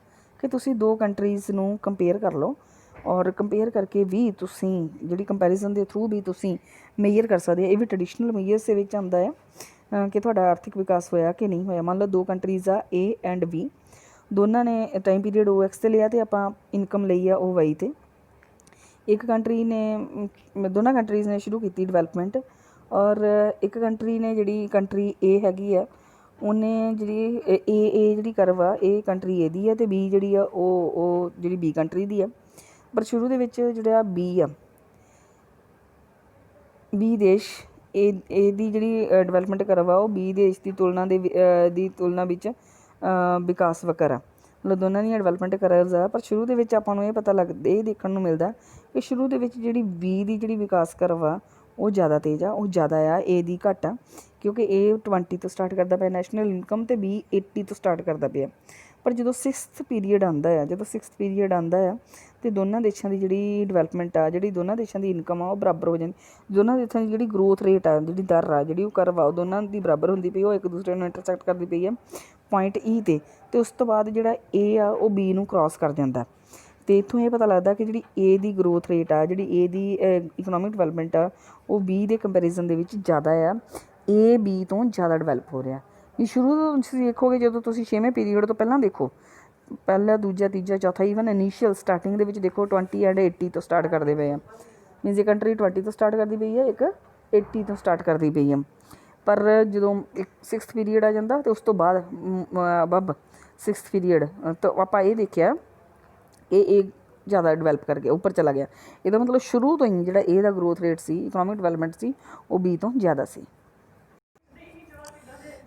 ਕਿ ਤੁਸੀਂ ਦੋ ਕੰਟਰੀਜ਼ ਨੂੰ ਕੰਪੇਅਰ ਕਰ ਲਓ, ਔਰ ਕੰਪੇਅਰ ਕਰਕੇ ਵੀ ਤੁਸੀਂ ਜਿਹੜੀ ਕੰਪੈਰੀਜ਼ਨ ਦੇ ਥਰੂ ਵੀ ਤੁਸੀਂ ਮੇਜਰ ਕਰ ਸਕਦੇ ਹੋ। ਇਹ ਵੀ ਟਰਡੀਸ਼ਨਲ ਮੇਜਰਸ ਦੇ ਵਿੱਚ ਆਉਂਦਾ ਹੈ ਕਿ ਤੁਹਾਡਾ ਆਰਥਿਕ ਵਿਕਾਸ ਹੋਇਆ ਕਿ ਨਹੀਂ ਹੋਇਆ। ਮੰਨ ਲਓ ਦੋ ਕੰਟਰੀਜ਼ ਆ A ਐਂਡ B, ਦੋਨਾਂ ਨੇ ਟਾਈਮ ਪੀਰੀਅਡ OX 'ਤੇ ਲਿਆ ਅਤੇ ਆਪਾਂ ਇਨਕਮ ਲਈ ਆ OY 'ਤੇ। ਇੱਕ ਕੰਟਰੀ ਨੇ, ਦੋਨਾਂ ਕੰਟਰੀਜ਼ ਨੇ ਸ਼ੁਰੂ ਕੀਤੀ ਡਿਵੈਲਪਮੈਂਟ, ਔਰ ਇੱਕ ਕੰਟਰੀ ਨੇ, ਜਿਹੜੀ ਕੰਟਰੀ A ਹੈਗੀ ਆ, ਉਹਨੇ ਜਿਹੜੀ A ਜਿਹੜੀ ਕਰਵ ਆ ਇਹ ਕੰਟਰੀ A ਦੀ ਹੈ, ਅਤੇ B ਜਿਹੜੀ ਆ ਉਹ ਜਿਹੜੀ B ਕੰਟਰੀ ਦੀ ਆ। ਪਰ ਸ਼ੁਰੂ ਦੇ ਵਿੱਚ ਜਿਹੜਾ B ਦੇਸ਼, ਇਹਦੀ ਜਿਹੜੀ ਡਿਵੈਲਪਮੈਂਟ ਕਰਵ ਆ ਉਹ B ਦੇਸ਼ ਦੀ ਤੁਲਨਾ ਵਿੱਚ ਵਿਕਾਸ ਵਕਰ ਆ, ਮਤਲਬ ਦੋਨਾਂ ਦੀਆਂ ਡਿਵੈਲਪਮੈਂਟ ਕਰਵਜ਼ ਆ। ਪਰ ਸ਼ੁਰੂ ਦੇ ਵਿੱਚ ਆਪਾਂ ਨੂੰ ਇਹ ਦੇਖਣ ਨੂੰ ਮਿਲਦਾ ਕਿ ਸ਼ੁਰੂ ਦੇ ਵਿੱਚ ਜਿਹੜੀ B ਦੀ ਜਿਹੜੀ ਵਿਕਾਸ ਕਰਵ ਆ ਉਹ ਜ਼ਿਆਦਾ ਤੇਜ਼ ਆ, ਉਹ ਜ਼ਿਆਦਾ ਆ, A ਦੀ ਘੱਟ ਆ, ਕਿਉਂਕਿ A 20 ਤੋਂ ਸਟਾਰਟ ਕਰਦਾ ਪਿਆ ਨੈਸ਼ਨਲ ਇਨਕਮ, ਅਤੇ B 80 ਤੋਂ ਸਟਾਰਟ ਕਰਦਾ ਪਿਆ। ਪਰ ਜਦੋਂ 6th ਪੀਰੀਅਡ ਆਉਂਦਾ ਆ ਅਤੇ ਦੋਨਾਂ ਦੇਸ਼ਾਂ ਦੀ ਜਿਹੜੀ ਡਿਵੈਲਪਮੈਂਟ ਆ, ਜਿਹੜੀ ਦੋਨਾਂ ਦੇਸ਼ਾਂ ਦੀ ਇਨਕਮ ਆ ਉਹ ਬਰਾਬਰ ਹੋ ਜਾਂਦੀ। ਦੋਨਾਂ ਦੇਸ਼ਾਂ ਦੀ ਜਿਹੜੀ ਗਰੋਥ ਰੇਟ ਆ, ਜਿਹੜੀ ਦਰ ਆ, ਜਿਹੜੀ ਉਹ ਕਰਵ ਆ, ਉਹ ਦੋਨਾਂ ਦੀ ਬਰਾਬਰ ਹੁੰਦੀ ਪਈ, ਉਹ ਇੱਕ ਦੂਸਰੇ ਨੂੰ ਇੰਟਰਸੈਕਟ ਕਰਦੀ ਪਈ ਹੈ ਪੁਆਇੰਟ E 'ਤੇ। ਅਤੇ ਉਸ ਤੋਂ ਬਾਅਦ ਜਿਹੜਾ A ਆ ਉਹ B ਨੂੰ ਕ੍ਰਾਸ ਕਰ ਜਾਂਦਾ, ਅਤੇ ਇੱਥੋਂ ਇਹ ਪਤਾ ਲੱਗਦਾ ਕਿ ਜਿਹੜੀ A ਦੀ ਗਰੋਥ ਰੇਟ ਆ, ਜਿਹੜੀ A ਦੀ ਇਕਨੋਮਿਕ ਡਿਵੈਲਪਮੈਂਟ ਆ, ਉਹ B ਦੇ ਕੰਪੈਰੀਜ਼ਨ ਦੇ ਵਿੱਚ ਜ਼ਿਆਦਾ ਆ, A B ਤੋਂ ਜ਼ਿਆਦਾ ਡਿਵੈਲਪ ਹੋ ਰਿਹਾ। ਵੀ ਸ਼ੁਰੂ ਤੋਂ ਤੁਸੀਂ ਦੇਖੋਗੇ, ਜਦੋਂ ਤੁਸੀਂ 6ਵੇਂ ਪੀਰੀਅਡ ਤੋਂ ਪਹਿਲਾਂ ਦੇਖੋ, ਪਹਿਲਾ, ਦੂਜਾ, ਤੀਜਾ, ਚੌਥਾ, ਈਵਨ ਇਨੀਸ਼ੀਅਲ ਸਟਾਰਟਿੰਗ ਦੇ ਵਿੱਚ ਦੇਖੋ 20 ਐਂਡ 80 ਤੋਂ ਸਟਾਰਟ ਕਰਦੇ ਪਏ ਆ। ਮੀਨਜ਼ ਇਹ ਕੰਟਰੀ 20 ਤੋਂ ਸਟਾਰਟ ਕਰਦੀ ਪਈ ਹੈ, ਇੱਕ 80 ਤੋਂ ਸਟਾਰਟ ਕਰਦੀ ਪਈ ਆ। ਪਰ ਜਦੋਂ ਇੱਕ 6th ਪੀਰੀਅਡ ਆ ਜਾਂਦਾ ਅਤੇ ਉਸ ਤੋਂ ਬਾਅਦ ਅਬਵ 6th ਪੀਰੀਅਡ ਤਾਂ ਆਪਾਂ ਇਹ ਦੇਖਿਆ ਕਿ ਇਹ ਜ਼ਿਆਦਾ ਡਿਵੈਲਪ ਕਰਕੇ ਉੱਪਰ ਚਲਾ ਗਿਆ। ਇਹਦਾ ਮਤਲਬ ਸ਼ੁਰੂ ਤੋਂ ਹੀ ਜਿਹੜਾ ਇਹਦਾ ਗਰੋਥ ਰੇਟ ਸੀ, ਇਕਨੋਮਿਕ ਡਿਵੈਲਪਮੈਂਟ ਸੀ, ਉਹ 20 ਤੋਂ ਜ਼ਿਆਦਾ ਸੀ।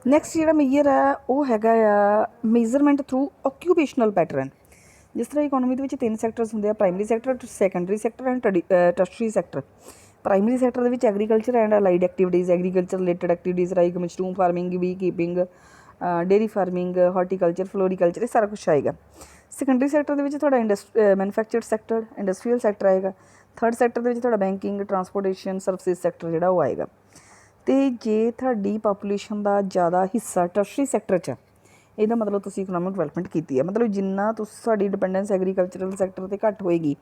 ਨੈਕਸਟ ਜਿਹੜਾ ਮੇਜਰ ਹੈ ਉਹ ਹੈਗਾ ਆ ਮੇਜ਼ਰਮੈਂਟ ਥਰੂ ਓਕਿਊਪੇਸ਼ਨਲ ਪੈਟਰਨ। ਜਿਸ ਤਰ੍ਹਾਂ ਇਕੋਨਮੀ ਦੇ ਵਿੱਚ 3 ਸੈਕਟਰਸ ਹੁੰਦੇ ਆ, primary sector, secondary sector and tertiary sector. Primary sector ਦੇ ਵਿੱਚ agriculture and allied activities, agriculture related activities like mushroom farming, B keeping, dairy farming, horticulture, floriculture, ਇਹ ਸਾਰਾ ਕੁਛ ਆਏਗਾ। ਸੈਕੰਡਰੀ ਸੈਕਟਰ ਦੇ ਵਿੱਚ ਤੁਹਾਡਾ ਮੈਨੂਫੈਕਚਰਡ ਸੈਕਟਰ, ਇੰਡਸਟਰੀਅਲ ਸੈਕਟਰ ਆਏਗਾ। ਥਰਡ ਸੈਕਟਰ ਦੇ ਵਿੱਚ ਤੁਹਾਡਾ ਬੈਂਕਿੰਗ, ਟਰਾਂਸਪੋਰਟੇਸ਼ਨ, ਸਰਵਿਸਿਜ਼ ਸੈਕਟਰ ਜਿਹੜਾ ਉਹ ਆਏਗਾ। ਅਤੇ ਜੇ ਤੁਹਾਡੀ ਪਾਪੂਲੇਸ਼ਨ ਦਾ ਜ਼ਿਆਦਾ ਹਿੱਸਾ ਟਰਸ਼ਰੀ ਸੈਕਟਰ 'ਚ, ਇਹਦਾ ਮਤਲਬ ਤੁਸੀਂ ਇਕਨੋਮਿਕ ਡਿਵੈਲਪਮੈਂਟ ਕੀਤੀ ਹੈ। ਮਤਲਬ ਜਿੰਨਾ ਤੁਹਾਡੀ ਡਿਪੈਂਡੈਂਸ ਐਗਰੀਕਲਚਰਲ ਸੈਕਟਰ 'ਤੇ ਘੱਟ ਹੋਏਗੀ,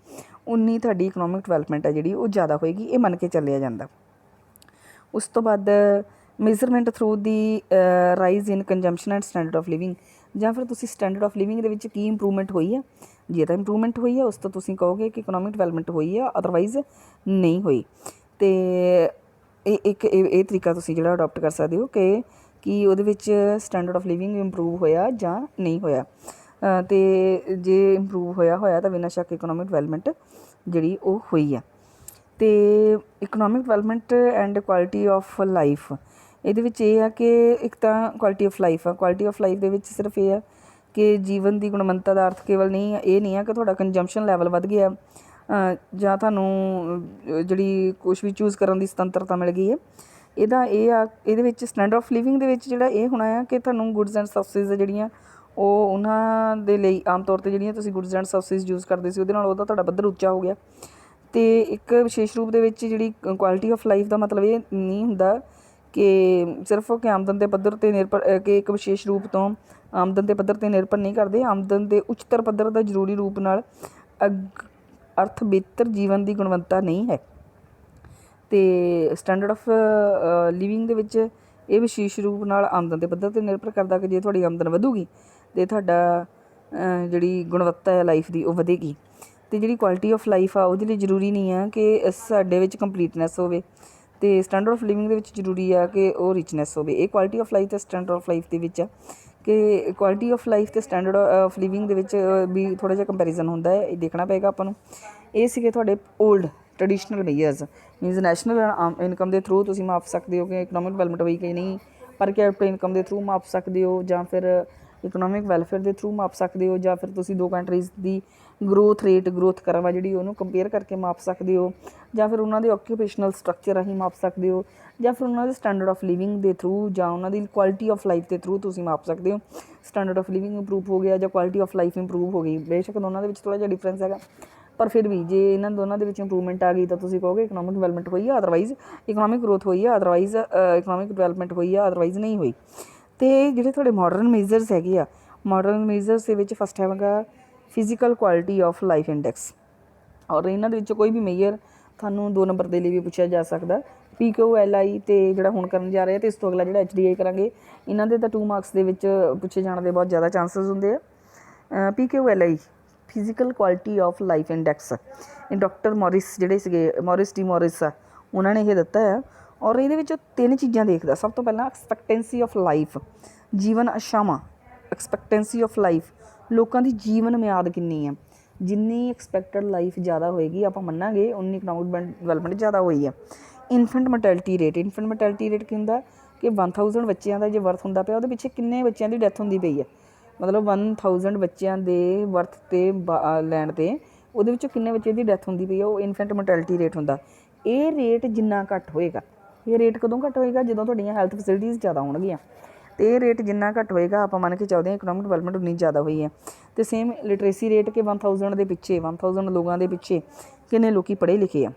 ਉਨੀ ਤੁਹਾਡੀ ਇਕਨੋਮਿਕ ਡਿਵੈਲਪਮੈਂਟ ਹੈ ਜਿਹੜੀ ਉਹ ਜ਼ਿਆਦਾ ਹੋਏਗੀ, ਇਹ ਮੰਨ ਕੇ ਚੱਲਿਆ ਜਾਂਦਾ। ਉਸ ਤੋਂ ਬਾਅਦ ਮੇਜ਼ਰਮੈਂਟ ਥਰੂ ਦੀ rise in consumption and standard of living, ਜਾਂ ਫਿਰ ਤੁਸੀਂ ਸਟੈਂਡਰਡ ਆਫ ਲਿਵਿੰਗ ਦੇ ਵਿੱਚ ਕੀ ਇੰਪਰੂਵਮੈਂਟ ਹੋਈ ਹੈ। ਜੇ ਤਾਂ ਇੰਪਰੂਵਮੈਂਟ ਹੋਈ ਹੈ, ਉਸ ਤੋਂ ਤੁਸੀਂ ਕਹੋਗੇ ਕਿ ਇਕਨੋਮਿਕ ਡਿਵੈਲਪਮੈਂਟ ਹੋਈ ਹੈ, ਅਦਰਵਾਈਜ਼ ਨਹੀਂ ਹੋਈ। ਅਤੇ ਇਹ ਤਰੀਕਾ ਤੁਸੀਂ ਜਿਹੜਾ ਅਡੋਪਟ ਕਰ ਸਕਦੇ ਹੋ ਕਿ ਉਹਦੇ ਵਿੱਚ ਸਟੈਂਡਰਡ ਆਫ ਲਿਵਿੰਗ ਇੰਪਰੂਵ ਹੋਇਆ ਜਾਂ ਨਹੀਂ ਹੋਇਆ। ਅਤੇ ਜੇ ਇੰਪਰੂਵ ਹੋਇਆ ਤਾਂ ਬਿਨਾਂ ਸ਼ੱਕ ਇਕਨੋਮਿਕ ਡਿਵੈਲਪਮੈਂਟ ਜਿਹੜੀ ਉਹ ਹੋਈ ਆ। ਅਤੇ economic development and quality of life, ਇਹਦੇ ਵਿੱਚ ਇਹ ਆ ਕਿ ਇੱਕ ਤਾਂ ਕੁਆਲਿਟੀ ਆਫ ਲਾਈਫ ਆ। ਕੁਆਲਿਟੀ ਆਫ ਲਾਈਫ ਦੇ ਵਿੱਚ ਸਿਰਫ ਇਹ ਆ ਕਿ ਜੀਵਨ ਦੀ ਗੁਣਵੱਤਾ ਦਾ ਅਰਥ ਕੇਵਲ ਇਹ ਨਹੀਂ ਆ ਕਿ ਤੁਹਾਡਾ ਕੰਜੰਪਸ਼ਨ ਲੈਵਲ ਵੱਧ ਗਿਆ ਜਾਂ ਤੁਹਾਨੂੰ ਜਿਹੜੀ ਕੁਛ ਵੀ ਚੂਜ਼ ਕਰਨ ਦੀ ਸੁਤੰਤਰਤਾ ਮਿਲ ਗਈ ਹੈ। ਇਹਦੇ ਵਿੱਚ ਸਟੈਂਡਰਡ ਆਫ ਲਿਵਿੰਗ ਦੇ ਵਿੱਚ ਜਿਹੜਾ ਇਹ ਹੋਣਾ ਆ ਕਿ ਤੁਹਾਨੂੰ ਗੁੱਡਸ ਐਂਡ ਸਰਵਿਸਿਜ਼ ਜਿਹੜੀਆਂ ਉਹ ਉਹਨਾਂ ਦੇ ਲਈ ਆਮ ਤੌਰ 'ਤੇ ਜਿਹੜੀਆਂ ਤੁਸੀਂ ਗੁੱਡਸ ਐਂਡ ਸਰਵਿਸਿਜ਼ ਯੂਜ਼ ਕਰਦੇ ਸੀ, ਉਹਦੇ ਨਾਲ ਉਹਦਾ ਤੁਹਾਡਾ ਪੱਧਰ ਉੱਚਾ ਹੋ ਗਿਆ। ਅਤੇ ਇੱਕ ਵਿਸ਼ੇਸ਼ ਰੂਪ ਦੇ ਵਿੱਚ ਜਿਹੜੀ ਕੁਆਲਿਟੀ ਆਫ ਲਾਈਫ ਦਾ ਮਤਲਬ ਇਹ ਨਹੀਂ ਹੁੰਦਾ ਕਿ ਸਿਰਫ ਕਿ ਆਮਦਨ ਦੇ ਪੱਧਰ 'ਤੇ ਨਿਰਭਰ, ਕਿ ਇੱਕ ਵਿਸ਼ੇਸ਼ ਰੂਪ ਤੋਂ ਆਮਦਨ ਦੇ ਪੱਧਰ 'ਤੇ ਨਿਰਭਰ ਨਹੀਂ ਕਰਦੇ। ਆਮਦਨ ਦੇ ਉੱਚਤਰ ਪੱਧਰ ਦਾ ਜ਼ਰੂਰੀ ਰੂਪ ਨਾਲ ਅਰਥ ਬਿਹਤਰ ਜੀਵਨ ਦੀ ਗੁਣਵੱਤਾ ਨਹੀਂ ਹੈ। ਅਤੇ ਸਟੈਂਡਰਡ ਆਫ ਲਿਵਿੰਗ ਦੇ ਵਿੱਚ ਇਹ ਵਿਸ਼ੇਸ਼ ਰੂਪ ਨਾਲ ਆਮਦਨ ਦੇ ਪੱਧਰ 'ਤੇ ਨਿਰਭਰ ਕਰਦਾ ਕਿ ਜੇ ਤੁਹਾਡੀ ਆਮਦਨ ਵਧੂਗੀ ਅਤੇ ਤੁਹਾਡਾ ਜਿਹੜੀ ਗੁਣਵੱਤਾ ਹੈ ਲਾਈਫ ਦੀ ਉਹ ਵਧੇਗੀ। ਅਤੇ ਜਿਹੜੀ ਕੁਆਲਿਟੀ ਆਫ ਲਾਈਫ ਆ ਉਹਦੇ ਲਈ ਜ਼ਰੂਰੀ ਨਹੀਂ ਆ ਕਿ ਸਾਡੇ ਵਿੱਚ ਕੰਪਲੀਟਨੈਸ ਹੋਵੇ, ਅਤੇ ਸਟੈਂਡਰਡ ਆਫ ਲਿਵਿੰਗ ਦੇ ਵਿੱਚ ਜ਼ਰੂਰੀ ਆ ਕਿ ਉਹ ਰਿਚਨੈਸ ਹੋਵੇ। ਇਹ ਕੁਆਲਿਟੀ ਆਫ ਲਾਈਫ ਅਤੇ ਸਟੈਂਡਰਡ ਆਫ ਲਾਈਫ ਦੇ ਵਿੱਚ ਆ ਕਿ ਕੁਆਲਿਟੀ ਆਫ ਲਾਈਫ ਅਤੇ ਸਟੈਂਡਰਡ ਆਫ ਲਿਵਿੰਗ ਦੇ ਵਿੱਚ ਵੀ ਥੋੜ੍ਹਾ ਜਿਹਾ ਕੰਪੈਰੀਜ਼ਨ ਹੁੰਦਾ ਹੈ, ਇਹ ਦੇਖਣਾ ਪਏਗਾ ਆਪਾਂ ਨੂੰ। ਇਹ ਸੀਗੇ ਤੁਹਾਡੇ old traditional measures. Means national income ਦੇ ਥਰੂ ਤੁਸੀਂ ਮਾਪ ਸਕਦੇ ਹੋ ਕਿ ਇਕਨੋਮਿਕ ਡਿਵੈਲਪਮੈਂਟ ਹੋਈ ਕਿ ਨਹੀਂ, ਪਰ ਕੈਪੀਟਲ ਇਨਕਮ ਦੇ ਥਰੂ ਮਾਪ ਸਕਦੇ ਹੋ, ਜਾਂ ਫਿਰ ਇਕਨੋਮਿਕ ਵੈਲਫੇਅਰ ਦੇ ਥਰੂ ਮਾਪ ਸਕਦੇ ਹੋ, ਜਾਂ ਫਿਰ ਤੁਸੀਂ ਦੋ ਕੰਟਰੀਜ਼ ਦੀ ਗਰੋਥ ਕਰਵਾ ਜਿਹੜੀ ਉਹਨੂੰ ਕੰਪੇਅਰ ਕਰਕੇ ਮਾਪ ਸਕਦੇ ਹੋ, ਜਾਂ ਫਿਰ ਉਹਨਾਂ ਦੇ ਓਕਿਊਪੇਸ਼ਨਲ ਸਟਰਕਚਰ ਰਾਹੀਂ ਮਾਪ ਸਕਦੇ ਹੋ, ਜਾਂ ਫਿਰ ਉਹਨਾਂ ਦੇ ਸਟੈਂਡਰਡ ਆਫ ਲਿਵਿੰਗ ਦੇ ਥਰੂ, ਜਾਂ ਉਹਨਾਂ ਦੀ ਕੁਆਲਿਟੀ ਆਫ ਲਾਈਫ ਦੇ ਥਰੂ ਤੁਸੀਂ ਮਾਪ ਸਕਦੇ ਹੋ। ਸਟੈਂਡਰਡ ਆਫ ਲਿਵਿੰਗ ਇੰਪਰੂਵ ਹੋ ਗਿਆ ਜਾਂ ਕੁਆਲਿਟੀ ਆਫ ਲਾਈਫ ਇੰਪਰੂਵ ਹੋ ਗਈ, ਬੇਸ਼ੱਕ ਦੋਨਾਂ ਦੇ ਵਿੱਚ ਥੋੜ੍ਹਾ ਜਿਹਾ ਡਿਫਰੈਂਸ ਹੈਗਾ, ਪਰ ਫਿਰ ਵੀ ਜੇ ਇਹਨਾਂ ਦੋਨਾਂ ਦੇ ਵਿੱਚ ਇੰਪਰੂਵਮੈਂਟ ਆ ਗਈ ਤਾਂ ਤੁਸੀਂ ਕਹੋਗੇ ਇਕਨੋਮਿਕ ਡਿਵੈਲਪਮੈਂਟ ਹੋਈ ਆ, ਅਦਰਵਾਈਜ਼ ਇਕਨੋਮਿਕ ਗਰੋਥ ਹੋਈ ਆ, ਅਦਰਵਾਈਜ਼ ਇਕਨੋਮਿਕ ਡਿਵੈਲਪਮੈਂਟ ਹੋਈ ਆ, ਅਦਰਵਾਈਜ਼ ਨਹੀਂ ਹੋਈ। ਅਤੇ ਜਿਹੜੇ ਤੁਹਾਡੇ ਮਾਡਰਨ ਮੇਜਰਸ ਹੈਗੇ ਆ, ਮਾਡਰਨ ਮੇਜਰਸ ਦੇ ਵਿੱਚ ਫਸਟ ਹੈਗਾ physical quality of life index. ਔਰ ਇਹਨਾਂ ਦੇ ਵਿੱਚੋਂ ਕੋਈ ਵੀ ਮੇਜਰ ਤੁਹਾਨੂੰ 2 ਨੰਬਰ ਦੇ ਲਈ ਵੀ ਪੁੱਛਿਆ ਜਾ ਸਕਦਾ। PQLI ਅਤੇ ਜਿਹੜਾ ਹੁਣ ਕਰਨ ਜਾ ਰਹੇ ਅਤੇ ਇਸ ਤੋਂ ਅਗਲਾ ਜਿਹੜਾ HDI ਕਰਾਂਗੇ, ਇਹਨਾਂ ਦੇ ਤਾਂ 2 ਮਾਰਕਸ ਦੇ ਵਿੱਚ ਪੁੱਛੇ ਜਾਣ ਦੇ ਬਹੁਤ ਜ਼ਿਆਦਾ ਚਾਂਸਿਸ ਹੁੰਦੇ ਆ। PQLI physical quality of life index, ਇਹ ਡਾਕਟਰ ਮੋਰਿਸ ਜਿਹੜੇ ਸੀਗੇ, ਮੋਰਿਸ ਆ, ਉਹਨਾਂ ਨੇ ਇਹ ਦਿੱਤਾ ਹੈ। ਔਰ ਇਹਦੇ ਵਿੱਚ 3 ਚੀਜ਼ਾਂ ਦੇਖਦਾ। ਸਭ ਤੋਂ ਪਹਿਲਾਂ ਐਕਸਪੈਕਟੈਂਸੀ ਆਫ ਲਾਈਫ, ਜੀਵਨ ਆਸ਼ਾਵਾਂ। ਐਕਸਪੈਕਟੈਂਸੀ ਆਫ ਲਾਈਫ, ਲੋਕਾਂ ਦੀ ਜੀਵਨ ਮਿਆਦ ਕਿੰਨੀ ਆ। ਜਿੰਨੀ ਐਕਸਪੈਕਟਡ ਲਾਈਫ ਜ਼ਿਆਦਾ ਹੋਏਗੀ ਆਪਾਂ ਮੰਨਾਂਗੇ ਉਨੀ ਇਕਨੋਮਿਕ ਡਿਵੈਲਪਮੈਂਟ ਜ਼ਿਆਦਾ ਹੋਈ ਆ। Infant mortality rate, infant mortality rate ਕੀ ਹੁੰਦਾ ਕਿ 1000 ਬੱਚਿਆਂ ਦਾ ਜੇ ਬਰਥ ਹੁੰਦਾ ਪਿਆ, ਉਹਦੇ ਪਿੱਛੇ ਕਿੰਨੇ ਬੱਚਿਆਂ ਦੀ ਡੈਥ ਹੁੰਦੀ ਪਈ ਹੈ। ਮਤਲਬ 1000 ਬੱਚਿਆਂ ਦੇ ਬਰਥ 'ਤੇ ਲੈਣ 'ਤੇ ਉਹਦੇ ਵਿੱਚੋਂ ਕਿੰਨੇ ਬੱਚੇ ਦੀ ਡੈਥ ਹੁੰਦੀ ਪਈ ਹੈ, ਉਹ ਇਨਫੈਂਟ ਮੋਰਟੈਲਿਟੀ ਰੇਟ ਹੁੰਦਾ। ਇਹ ਰੇਟ ਜਿੰਨਾ ਘੱਟ ਹੋਏਗਾ, ਇਹ ਰੇਟ ਕਦੋਂ ਘੱਟ ਹੋਏਗਾ, ਜਦੋਂ ਤੁਹਾਡੀਆਂ ਹੈਲਥ ਫੈਸਿਲਿਟੀਜ਼ ਜ਼ਿਆਦਾ ਹੋਣਗੀਆਂ। ਅਤੇ ਇਹ ਰੇਟ ਜਿੰਨਾ ਘੱਟ ਹੋਏਗਾ ਆਪਾਂ ਮੰਨ ਕੇ ਚੱਲਦੇ ਹਾਂ ਇਕਨੋਮਿਕ ਡਿਵੈਲਪਮੈਂਟ ਉਨੀ ਜ਼ਿਆਦਾ ਹੋਈ ਹੈ। ਅਤੇ ਸੇਮ ਲਿਟਰੇਸੀ ਰੇਟ ਕਿ 1000 ਦੇ ਪਿੱਛੇ 1000 ਲੋਕਾਂ ਦੇ ਪਿੱਛੇ ਕਿੰਨੇ ਲੋਕ ਪੜ੍ਹੇ ਲਿਖੇ ਆ।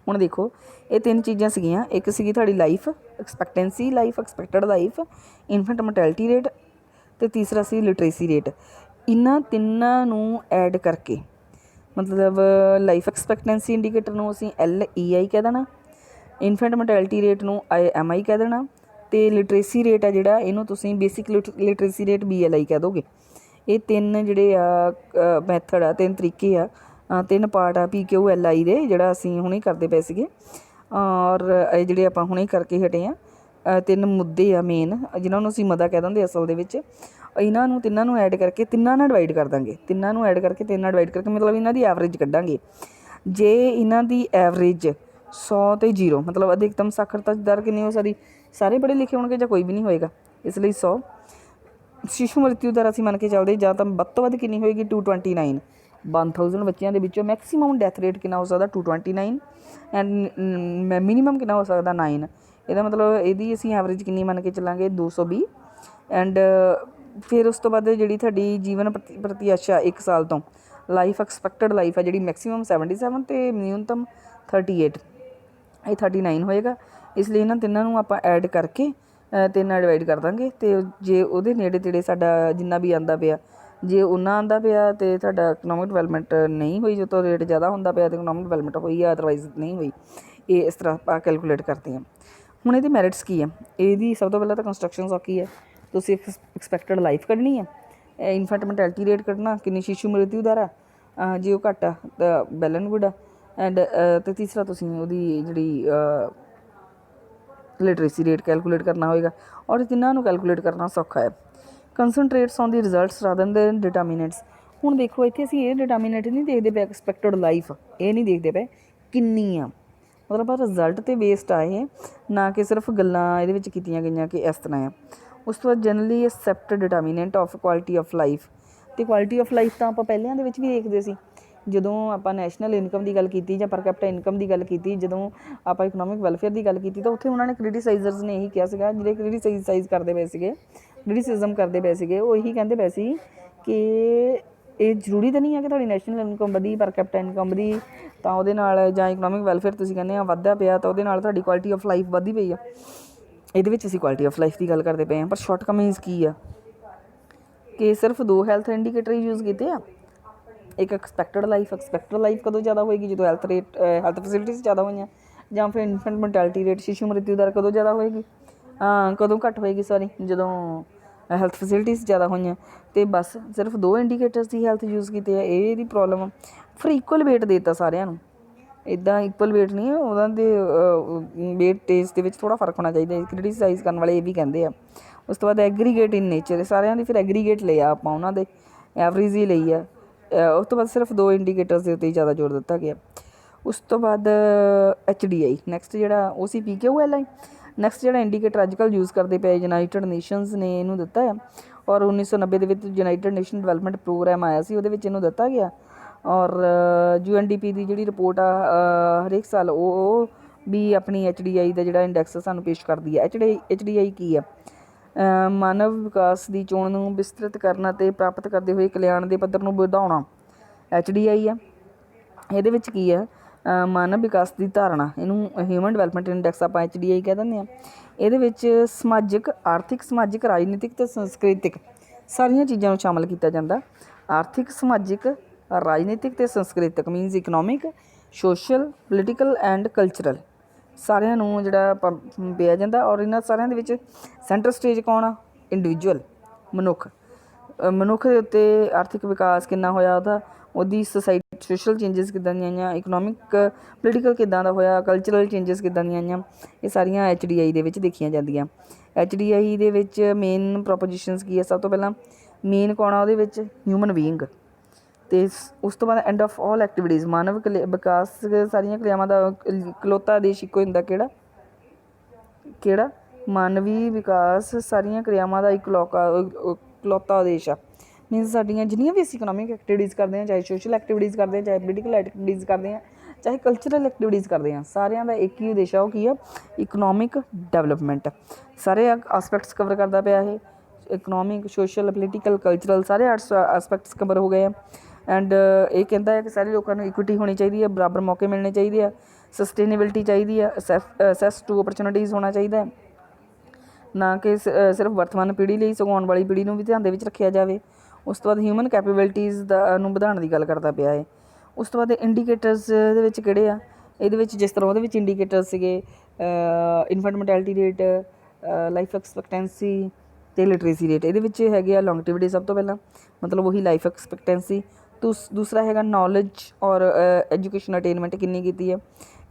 ਹੁਣ ਦੇਖੋ ਇਹ 3 ਚੀਜ਼ਾਂ ਸੀਗੀਆਂ, ਇੱਕ ਸੀਗੀ ਤੁਹਾਡੀ life expectancy life, expected life, infant mortality rate, ਅਤੇ ਤੀਸਰਾ ਸੀ ਲਿਟਰੇਸੀ ਰੇਟ। ਇਹਨਾਂ ਤਿੰਨਾਂ ਨੂੰ ਐਡ ਕਰਕੇ ਮਤਲਬ ਲਾਈਫ ਐਕਸਪੈਕਟੈਂਸੀ ਇੰਡੀਕੇਟਰ ਨੂੰ ਅਸੀਂ LEI ਕਹਿ ਦੇਣਾ, ਇਨਫੈਂਟ ਮੋਰਟੈਲਿਟੀ ਰੇਟ ਨੂੰ IMI ਕਹਿ ਦੇਣਾ, ਤੇ ਲਿਟਰੇਸੀ ਰੇਟ ਆ ਜਿਹੜਾ, ਇਹਨੂੰ ਤੁਸੀਂ ਬੇਸਿਕ ਲਿਟਰੇਸੀ ਰੇਟ BLI ਕਹਿ ਦੋਗੇ। ਇਹ ਤਿੰਨ ਜਿਹੜੇ ਆ ਮੈਥਡ ਆ, ਤਿੰਨ ਤਰੀਕੇ ਆ, ਤਿੰਨ ਪਾਰਟ ਆ PQLI ਦੇ, ਜਿਹੜਾ ਅਸੀਂ ਹੁਣੇ ਕਰਦੇ ਪਏ ਸੀਗੇ, ਔਰ ਇਹ ਜਿਹੜੇ ਆਪਾਂ ਹੁਣੇ ਕਰਕੇ ਹਟੇ ਆ। ਤਿੰਨ ਮੁੱਦੇ ਆ ਮੇਨ, ਜਿਨ੍ਹਾਂ ਨੂੰ ਅਸੀਂ ਮਦਾ ਕਹਿ ਦਿੰਦੇ ਅਸਲ ਦੇ ਵਿੱਚ। ਇਹਨਾਂ ਨੂੰ ਤਿੰਨਾਂ ਨੂੰ ਐਡ ਕਰਕੇ ਤਿੰਨਾਂ ਨਾਲ ਡਿਵਾਈਡ ਕਰ ਦਾਂਗੇ, ਤਿੰਨ ਨਾਲ ਡਿਵਾਈਡ ਕਰਕੇ ਮਤਲਬ ਇਹਨਾਂ ਦੀ ਐਵਰੇਜ ਕੱਢਾਂਗੇ। ਜੇ ਇਹਨਾਂ ਦੀ ਐਵਰੇਜ 100 ਤੇ 0, ਮਤਲਬ ਅਧਿਕਤਮ ਸਾਖਰਤਾ ਦਰ ਕਿੰਨੀ ਹੋ ਸਕਦੀ, ਸਾਰੇ ਪੜ੍ਹੇ ਲਿਖੇ ਹੋਣਗੇ ਜਾਂ ਕੋਈ ਵੀ ਨਹੀਂ ਹੋਏਗਾ, ਇਸ ਲਈ 100। ਸ਼ਿਸ਼ੂ ਮ੍ਰਿਤੂ ਦਰ ਅਸੀਂ ਮੰਨ ਕੇ ਚੱਲਦੇ, ਜਾਂ ਤਾਂ ਵੱਧ ਤੋਂ ਵੱਧ ਕਿੰਨੀ ਹੋਏਗੀ 229, 1000 ਬੱਚਿਆਂ ਦੇ ਵਿੱਚੋਂ ਮੈਕਸੀਮਮ ਡੈਥ ਰੇਟ ਕਿੰਨਾ ਹੋ ਸਕਦਾ 229, ਐਂਡ ਮਿਨੀਮਮ ਕਿੰਨਾ ਹੋ ਸਕਦਾ 9। ਇਹਦਾ ਮਤਲਬ ਇਹਦੀ ਅਸੀਂ ਐਵਰੇਜ ਕਿੰਨੀ ਮੰਨ ਕੇ ਚੱਲਾਂਗੇ 220। ਐਂਡ ਫਿਰ ਉਸ ਤੋਂ ਬਾਅਦ ਜਿਹੜੀ ਤੁਹਾਡੀ ਜੀਵਨ ਪ੍ਰਤੀਆਸ਼ਾ 1 ਸਾਲ ਤੋਂ, ਲਾਈਫ ਐਕਸਪੈਕਟਡ ਲਾਈਫ ਆ ਜਿਹੜੀ, ਮੈਕਸੀਮਮ 77 ਅਤੇ ਨਿਊਨਤਮ 38, ਇਹ 39 ਹੋਏਗਾ। ਇਸ ਲਈ ਇਹਨਾਂ ਤਿੰਨਾਂ ਨੂੰ ਆਪਾਂ ਐਡ ਕਰਕੇ ਤਿੰਨ ਨਾਲ ਡਿਵਾਈਡ ਕਰ ਦਾਂਗੇ। ਅਤੇ ਜੇ ਉਹਦੇ ਨੇੜੇ ਤੇੜੇ ਸਾਡਾ ਜਿੰਨਾ ਵੀ ਆਉਂਦਾ ਪਿਆ, ਜੇ ਉਹਨਾਂ ਆਉਂਦਾ ਪਿਆ ਅਤੇ ਤੁਹਾਡਾ ਇਕਨੋਮਿਕ ਡਿਵੈਲਪਮੈਂਟ ਨਹੀਂ ਹੋਈ, ਜਦੋਂ ਰੇਟ ਜ਼ਿਆਦਾ ਹੁੰਦਾ ਪਿਆ ਅਤੇ ਇਕਨੋਮਿਕ ਡਿਵੈਲਪਮੈਂਟ ਹੋਈ ਆ, ਅਦਰਵਾਈਜ਼ ਨਹੀਂ ਹੋਈ, ਇਹ ਇਸ ਤਰ੍ਹਾਂ ਆਪਾਂ ਕੈਲਕੂਲੇਟ ਕਰਦੇ ਹਾਂ। ਹੁਣ ਇਹਦੇ ਮੈਰਿਟਸ ਕੀ ਆ, ਇਹਦੀ ਸਭ ਤੋਂ ਪਹਿਲਾਂ ਤਾਂ ਕੰਸਟਰਕਸ਼ਨ ਸੌਖੀ ਹੈ। ਤੁਸੀਂ ਐਕਸਪੈਕਟਡ ਲਾਈਫ ਕੱਢਣੀ ਆ, ਇਨਫੈਂਟ ਮੋਰਟੈਲਿਟੀ ਰੇਟ ਕੱਢਣਾ, ਕਿੰਨੀ ਸ਼ਿਸ਼ੂ ਮ੍ਰਿਤੂ ਦਰ ਆ, ਜੇ ਉਹ ਘੱਟ ਆ ਤਾਂ ਵੈਲ ਐਂਡ ਗੁੱਡ ਆ। ਐਂਡ ਅਤੇ ਤੀਸਰਾ ਤੁਸੀਂ ਉਹਦੀ ਜਿਹੜੀ ਲਿਟਰੇਸੀ ਰੇਟ ਕੈਲਕੂਲੇਟ ਕਰਨਾ ਹੋਏਗਾ, ਔਰ ਤਿੰਨਾਂ ਨੂੰ ਕੈਲਕੂਲੇਟ ਕਰਨਾ ਸੌਖਾ ਹੈ। Concentrates on the results rather than determinants. ਹੁਣ ਦੇਖੋ ਇੱਥੇ ਅਸੀਂ ਇਹ ਡਿਟਰਮੀਨੈਂਟ ਨਹੀਂ ਦੇਖਦੇ ਪਏ, ਐਕਸਪੈਕਟਡ ਲਾਈਫ ਇਹ ਨਹੀਂ ਦੇਖਦੇ ਪਏ ਕਿੰਨੀ ਆ, ਮਤਲਬ ਰਿਜ਼ਲਟ 'ਤੇ ਬੇਸਡ ਆ ਇਹ, ਨਾ ਕਿ ਸਿਰਫ ਗੱਲਾਂ ਇਹਦੇ ਵਿੱਚ ਕੀਤੀਆਂ ਗਈਆਂ ਕਿ ਇਸ ਤਰ੍ਹਾਂ ਆ। ਉਸ ਤੋਂ ਬਾਅਦ generally accepted determinant of quality of life, ਅਤੇ ਕੁਆਲਿਟੀ ਆਫ ਲਾਈਫ ਤਾਂ ਆਪਾਂ ਪਹਿਲਿਆਂ ਦੇ ਵਿੱਚ ਵੀ ਦੇਖਦੇ ਸੀ, ਜਦੋਂ ਆਪਾਂ ਨੈਸ਼ਨਲ ਇਨਕਮ ਦੀ ਗੱਲ ਕੀਤੀ ਜਾਂ ਪਰ ਕੈਪੀਟਾ ਇਨਕਮ ਦੀ ਗੱਲ ਕੀਤੀ, ਜਦੋਂ ਆਪਾਂ ਇਕਨੋਮਿਕ ਵੈਲਫੇਅਰ ਦੀ ਗੱਲ ਕੀਤੀ, ਤਾਂ ਉੱਥੇ ਉਹਨਾਂ ਨੇ ਕ੍ਰਿਟੀਸਾਈਜ਼ਰਸ ਨੇ ਇਹੀ ਕਿਹਾ ਸੀਗਾ, ਜਿਹੜੇ ਕ੍ਰਿਟੀਸਾਈਜ਼ ਕਰਦੇ ਪਏ ਸੀਗੇ, ਕ੍ਰਿਟੀਸਿਜ਼ਮ ਕਰਦੇ ਪਏ ਸੀਗੇ, ਉਹ ਇਹੀ ਕਹਿੰਦੇ ਪਏ ਸੀ ਕਿ ਇਹ ਜ਼ਰੂਰੀ ਤਾਂ ਨਹੀਂ ਹੈ ਕਿ ਤੁਹਾਡੀ ਨੈਸ਼ਨਲ ਇਨਕਮ ਵਧੀ, ਪਰ ਕੈਪੀਟਾ ਇਨਕਮ ਵਧੀ ਤਾਂ ਉਹਦੇ ਨਾਲ, ਜਾਂ ਇਕਨੋਮਿਕ ਵੈਲਫੇਅਰ ਤੁਸੀਂ ਕਹਿੰਦੇ ਆ ਵੱਧਦਾ ਪਿਆ ਤਾਂ ਉਹਦੇ ਨਾਲ ਤੁਹਾਡੀ ਕੁਆਲਿਟੀ ਆਫ ਲਾਈਫ ਵੱਧਦੀ ਪਈ ਆ। ਇਹਦੇ ਵਿੱਚ ਅਸੀਂ ਕੁਆਲਿਟੀ ਆਫ ਲਾਈਫ ਦੀ ਗੱਲ ਕਰਦੇ ਪਏ ਹਾਂ, ਪਰ ਸ਼ਾਰਟਕਮਿੰਗਸ ਕੀ ਆ ਕਿ ਸਿਰਫ 2 ਹੈਲਥ ਇੰਡੀਕੇਟਰ ਯੂਜ਼ ਕੀਤੇ ਆ। ਇੱਕ ਐਕਸਪੈਕਟਡ ਲਾਈਫ ਕਦੋਂ ਜ਼ਿਆਦਾ ਹੋਏਗੀ, ਜਦੋਂ ਹੈਲਥ ਫੈਸਿਲਿਟੀਜ਼ ਜ਼ਿਆਦਾ ਹੋਈਆਂ, ਜਾਂ ਫਿਰ ਇਨਫੈਂਟ ਮੋਰਟੈਲਿਟੀ ਰੇਟ ਸ਼ਿਸ਼ੂ ਮ੍ਰਿਤੂ ਦਰ ਕਦੋਂ ਜ਼ਿਆਦਾ ਹੋਏਗੀ, ਕਦੋਂ ਘੱਟ ਹੋਏਗੀ ਜਦੋਂ ਹੈਲਥ ਫੈਸਿਲਿਟੀਜ਼ ਜ਼ਿਆਦਾ ਹੋਈਆਂ। ਅਤੇ ਬਸ ਸਿਰਫ 2 ਇੰਡੀਕੇਟਰਸ ਦੀ ਹੈਲਥ ਯੂਜ਼ ਕੀਤੇ ਆ, ਇਹ ਇਹਦੀ ਪ੍ਰੋਬਲਮ। ਫਿਰ ਇਕੁਅਲ ਵੇਟ ਦੇ ਦਿੱਤਾ ਸਾਰਿਆਂ ਨੂੰ, ਇੱਦਾਂ ਇਕੁਅਲ ਵੇਟ ਨਹੀਂ, ਉਹਨਾਂ ਦੇ ਵੇਟ ਟੇਸਟ ਦੇ ਵਿੱਚ ਥੋੜ੍ਹਾ ਫਰਕ ਹੋਣਾ ਚਾਹੀਦਾ, ਕ੍ਰਿਟੀਸਾਈਜ਼ ਕਰਨ ਵਾਲੇ ਇਹ ਵੀ ਕਹਿੰਦੇ ਆ। ਉਸ ਤੋਂ ਬਾਅਦ ਐਗਰੀਗੇਟ ਇਨ ਨੇਚਰ, ਸਾਰਿਆਂ ਦੀ ਫਿਰ ਐਗਰੀਗੇਟ ਲਿਆ ਆਪਾਂ, ਉਹਨਾਂ ਦੇ ਐਵਰੇਜ ਹੀ ਲਈ ਆ। ਉਸ ਤੋਂ ਬਾਅਦ ਸਿਰਫ 2 ਇੰਡੀਕੇਟਰਸ ਦੇ ਉੱਤੇ ਹੀ ਜ਼ਿਆਦਾ ਜ਼ੋਰ ਦਿੱਤਾ ਗਿਆ। ਉਸ ਤੋਂ ਬਾਅਦ HDI, ਨੈਕਸਟ ਜਿਹੜਾ ਉਹ ਸੀ PQLI। ਨੈਕਸਟ ਜਿਹੜਾ ਇੰਡੀਕੇਟਰ ਅੱਜ ਕੱਲ੍ਹ ਯੂਜ਼ ਕਰਦੇ ਪਏ, ਯੂਨਾਈਟਡ ਨੇਸ਼ਨਸ ਨੇ ਇਹਨੂੰ ਦਿੱਤਾ ਆ, ਔਰ 1990 ਦੇ ਵਿੱਚ ਯੂਨਾਈਟਡ ਨੇਸ਼ਨ ਡਿਵੈਲਪਮੈਂਟ ਪ੍ਰੋਗਰਾਮ ਆਇਆ ਸੀ, ਉਹਦੇ ਵਿੱਚ ਇਹਨੂੰ ਦਿੱਤਾ ਗਿਆ। ਔਰ UNDP ਦੀ ਜਿਹੜੀ ਰਿਪੋਰਟ ਆ ਹਰੇਕ ਸਾਲ ਉਹ ਵੀ ਆਪਣੀ HDI ਦਾ ਜਿਹੜਾ ਇੰਡੈਕਸ ਸਾਨੂੰ ਪੇਸ਼ ਕਰਦੀ ਹੈ। HDI ਕੀ ਆ, ਮਾਨਵ ਵਿਕਾਸ ਦੀ ਚੋਣ ਨੂੰ ਵਿਸਤ੍ਰਿਤ ਕਰਨਾ ਅਤੇ ਪ੍ਰਾਪਤ ਕਰਦੇ ਹੋਏ ਕਲਿਆਣ ਦੇ ਪੱਧਰ ਨੂੰ ਵਧਾਉਣਾ, HDI ਆ। ਇਹਦੇ ਵਿੱਚ ਕੀ ਆ, ਮਾਨਵ ਵਿਕਾਸ ਦੀ ਧਾਰਨਾ, ਇਹਨੂੰ ਹਿਊਮਨ ਡਿਵੈਲਪਮੈਂਟ ਇੰਡੈਕਸ ਆਪਾਂ HDI ਕਹਿ ਦਿੰਦੇ ਹਾਂ। ਇਹਦੇ ਵਿੱਚ ਸਮਾਜਿਕ, ਆਰਥਿਕ, ਸਮਾਜਿਕ, ਰਾਜਨੀਤਿਕ ਅਤੇ ਸੰਸਕ੍ਰਿਤਿਕ ਸਾਰੀਆਂ ਚੀਜ਼ਾਂ ਨੂੰ ਸ਼ਾਮਿਲ ਕੀਤਾ ਜਾਂਦਾ। ਆਰਥਿਕ, ਸਮਾਜਿਕ, ਰਾਜਨੀਤਿਕ ਅਤੇ ਸੰਸਕ੍ਰਿਤਿਕ means economic, social, political and cultural, ਸਾਰਿਆਂ ਨੂੰ ਜਿਹੜਾ ਪਿਆ ਜਾਂਦਾ। ਔਰ ਇਹਨਾਂ ਸਾਰਿਆਂ ਦੇ ਵਿੱਚ ਸੈਂਟਰ ਸਟੇਜ ਕੌਣ ਆ, ਇੰਡੀਵਿਜੂਅਲ, ਮਨੁੱਖ ਦੇ ਉੱਤੇ ਆਰਥਿਕ ਵਿਕਾਸ ਕਿੰਨਾ ਹੋਇਆ ਉਹਦੀ ਸੋਸਾਇਟੀ, ਸੋਸ਼ਲ ਚੇਂਜਸ ਕਿੱਦਾਂ ਦੀਆਂ ਆਈਆਂ, ਇਕਨੋਮਿਕ ਪੋਲੀਟੀਕਲ ਕਿੱਦਾਂ ਦਾ ਹੋਇਆ, ਕਲਚਰਲ ਚੇਂਜਸ ਕਿੱਦਾਂ ਦੀਆਂ ਆਈਆਂ, ਇਹ ਸਾਰੀਆਂ HDI ਦੇ ਵਿੱਚ ਦੇਖੀਆਂ ਜਾਂਦੀਆਂ। HDI ਦੇ ਵਿੱਚ ਮੇਨ ਪ੍ਰੋਪੋਜੀਸ਼ਨਸ ਕੀ ਹੈ, ਸਭ ਤੋਂ ਪਹਿਲਾਂ ਮੇਨ ਕੌਣ ਆ ਉਹਦੇ ਵਿੱਚ, ਹਿਊਮਨ ਬੀਇੰਗ। ਅਤੇ ਉਸ ਤੋਂ ਬਾਅਦ ਐਂਡ ਆਫ ਆਲ ਐਕਟੀਵਿਟੀਜ਼, ਮਾਨਵ ਵਿਕਾਸ ਸਾਰੀਆਂ ਕਿਰਿਆਵਾਂ ਦਾ ਇਕਲੌਤਾ ਆਦੇਸ਼ ਇੱਕੋ ਹੁੰਦਾ, ਕਿਹੜਾ ਮਾਨਵੀ ਵਿਕਾਸ ਸਾਰੀਆਂ ਕਿਰਿਆਵਾਂ ਦਾ ਇਕਲੌਤਾ ਆਦੇਸ਼ ਆ। ਮੀਨਸ ਸਾਡੀਆਂ ਜਿੰਨੀਆਂ ਵੀ ਅਸੀਂ ਇਕਨੋਮਿਕ ਐਕਟੀਵਿਟੀਜ਼ ਕਰਦੇ ਹਾਂ, ਚਾਹੇ ਸੋਸ਼ਲ ਐਕਟੀਵਿਟੀਜ਼ ਕਰਦੇ ਹਾਂ, ਚਾਹੇ ਪੋਲੀਟੀਕਲ ਐਕਟੀਵਿਟੀਜ਼ ਕਰਦੇ ਹਾਂ, ਚਾਹੇ ਕਲਚਰਲ ਐਕਟੀਵਿਟੀਜ਼ ਕਰਦੇ ਹਾਂ, ਸਾਰਿਆਂ ਦਾ ਇੱਕ ਹੀ ਉਦੇਸ਼ ਆ, ਉਹ ਕੀ ਆ, ਇਕਨੋਮਿਕ ਡਿਵੈਲਪਮੈਂਟ। ਸਾਰੇ ਆਸਪੈਕਟਸ ਕਵਰ ਕਰਦਾ ਪਿਆ ਇਹ, ਇਕਨੋਮਿਕ, ਸੋਸ਼ਲ, ਪੋਲੀਟੀਕਲ, ਕਲਚਰਲ, ਸਾਰੇ ਆਸਪੈਕਟਸ ਕਵਰ ਹੋ ਗਏ ਆ। ਐਂਡ ਇਹ ਕਹਿੰਦਾ ਹੈ ਕਿ ਸਾਰੇ ਲੋਕਾਂ ਨੂੰ ਇਕੁਇਟੀ ਹੋਣੀ ਚਾਹੀਦੀ ਹੈ, ਬਰਾਬਰ ਮੌਕੇ ਮਿਲਣੇ ਚਾਹੀਦੇ ਆ, ਸਸਟੇਨੇਬਿਲਿਟੀ ਚਾਹੀਦੀ ਆ, ਅਸੈਸ ਟੂ ਓਪਰਚੁਨਿਟੀਜ਼ ਹੋਣਾ ਚਾਹੀਦਾ ਹੈ, ਨਾ ਕਿ ਸਿਰਫ ਵਰਤਮਾਨ ਪੀੜ੍ਹੀ ਲਈ, ਸਗੋਂ ਆਉਣ ਵਾਲੀ ਪੀੜ੍ਹੀ ਨੂੰ ਵੀ ਧਿਆਨ ਦੇ ਵਿੱਚ ਰੱਖਿਆ ਜਾਵੇ। ਉਸ ਤੋਂ ਬਾਅਦ ਹਿਊਮਨ ਕੈਪੇਬਿਲਿਟੀਜ਼ ਨੂੰ ਵਧਾਉਣ ਦੀ ਗੱਲ ਕਰਦਾ ਪਿਆ ਹੈ। ਉਸ ਤੋਂ ਬਾਅਦ ਇੰਡੀਕੇਟਰਸ ਦੇ ਵਿੱਚ ਕਿਹੜੇ ਆ, ਇਹਦੇ ਵਿੱਚ ਜਿਸ ਤਰ੍ਹਾਂ ਉਹਦੇ ਵਿੱਚ ਇੰਡੀਕੇਟਰ ਸੀਗੇ, infant mortality rate, life expectancy ਤੇ ਲਿਟਰੇਸੀ ਰੇਟ। ਇਹਦੇ ਵਿੱਚ ਹੈਗੇ ਆ ਲੌਂਗਟਿਵਿਟੀ ਸਭ ਤੋਂ ਪਹਿਲਾਂ, ਮਤਲਬ ਉਹੀ ਲਾਈਫ ਐਕਸਪੈਕਟੈਂਸੀ। ਦੂਸਰਾ ਹੈਗਾ ਨੌਲੇਜ ਔਰ ਐਜੂਕੇਸ਼ਨ ਅਟੇਨਮੈਂਟ ਕਿੰਨੀ ਕੀਤੀ ਹੈ।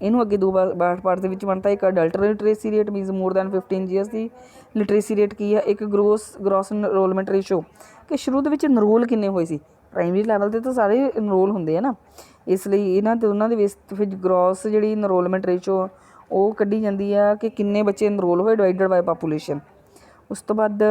ਇਹਨੂੰ ਅੱਗੇ ਦੋ ਪਾਰਟ ਦੇ ਵਿੱਚ ਬਣਤਾ। ਇੱਕ adult literacy rate means more than 15 years ਦੀ ਲਿਟਰੇਸੀ ਰੇਟ ਕੀ ਆ। ਇੱਕ ਗ੍ਰੋਸ ਇਨਰੋਲਮੈਂਟ ਰੇਸ਼ੋ, ਕਿ ਸ਼ੁਰੂ ਦੇ ਵਿੱਚ ਇਨਰੋਲ ਕਿੰਨੇ ਹੋਏ ਸੀ। ਪ੍ਰਾਇਮਰੀ ਲੈਵਲ 'ਤੇ ਤਾਂ ਸਾਰੇ ਇਨਰੋਲ ਹੁੰਦੇ ਆ ਨਾ, ਇਸ ਲਈ ਇਹਨਾਂ ਤੇ ਉਹਨਾਂ ਦੇ ਬੇਸ ਫਿਰ ਗ੍ਰੋਸ ਜਿਹੜੀ ਇਨਰੋਲਮੈਂਟ ਰੇਸ਼ੋ ਉਹ ਕੱਢੀ ਜਾਂਦੀ ਆ ਕਿ ਕਿੰਨੇ ਬੱਚੇ ਇਨਰੋਲ ਹੋਏ ਡਿਵਾਈਡਡ ਬਾਈ ਪਾਪੂਲੇਸ਼ਨ। ਉਸ ਤੋਂ ਬਾਅਦ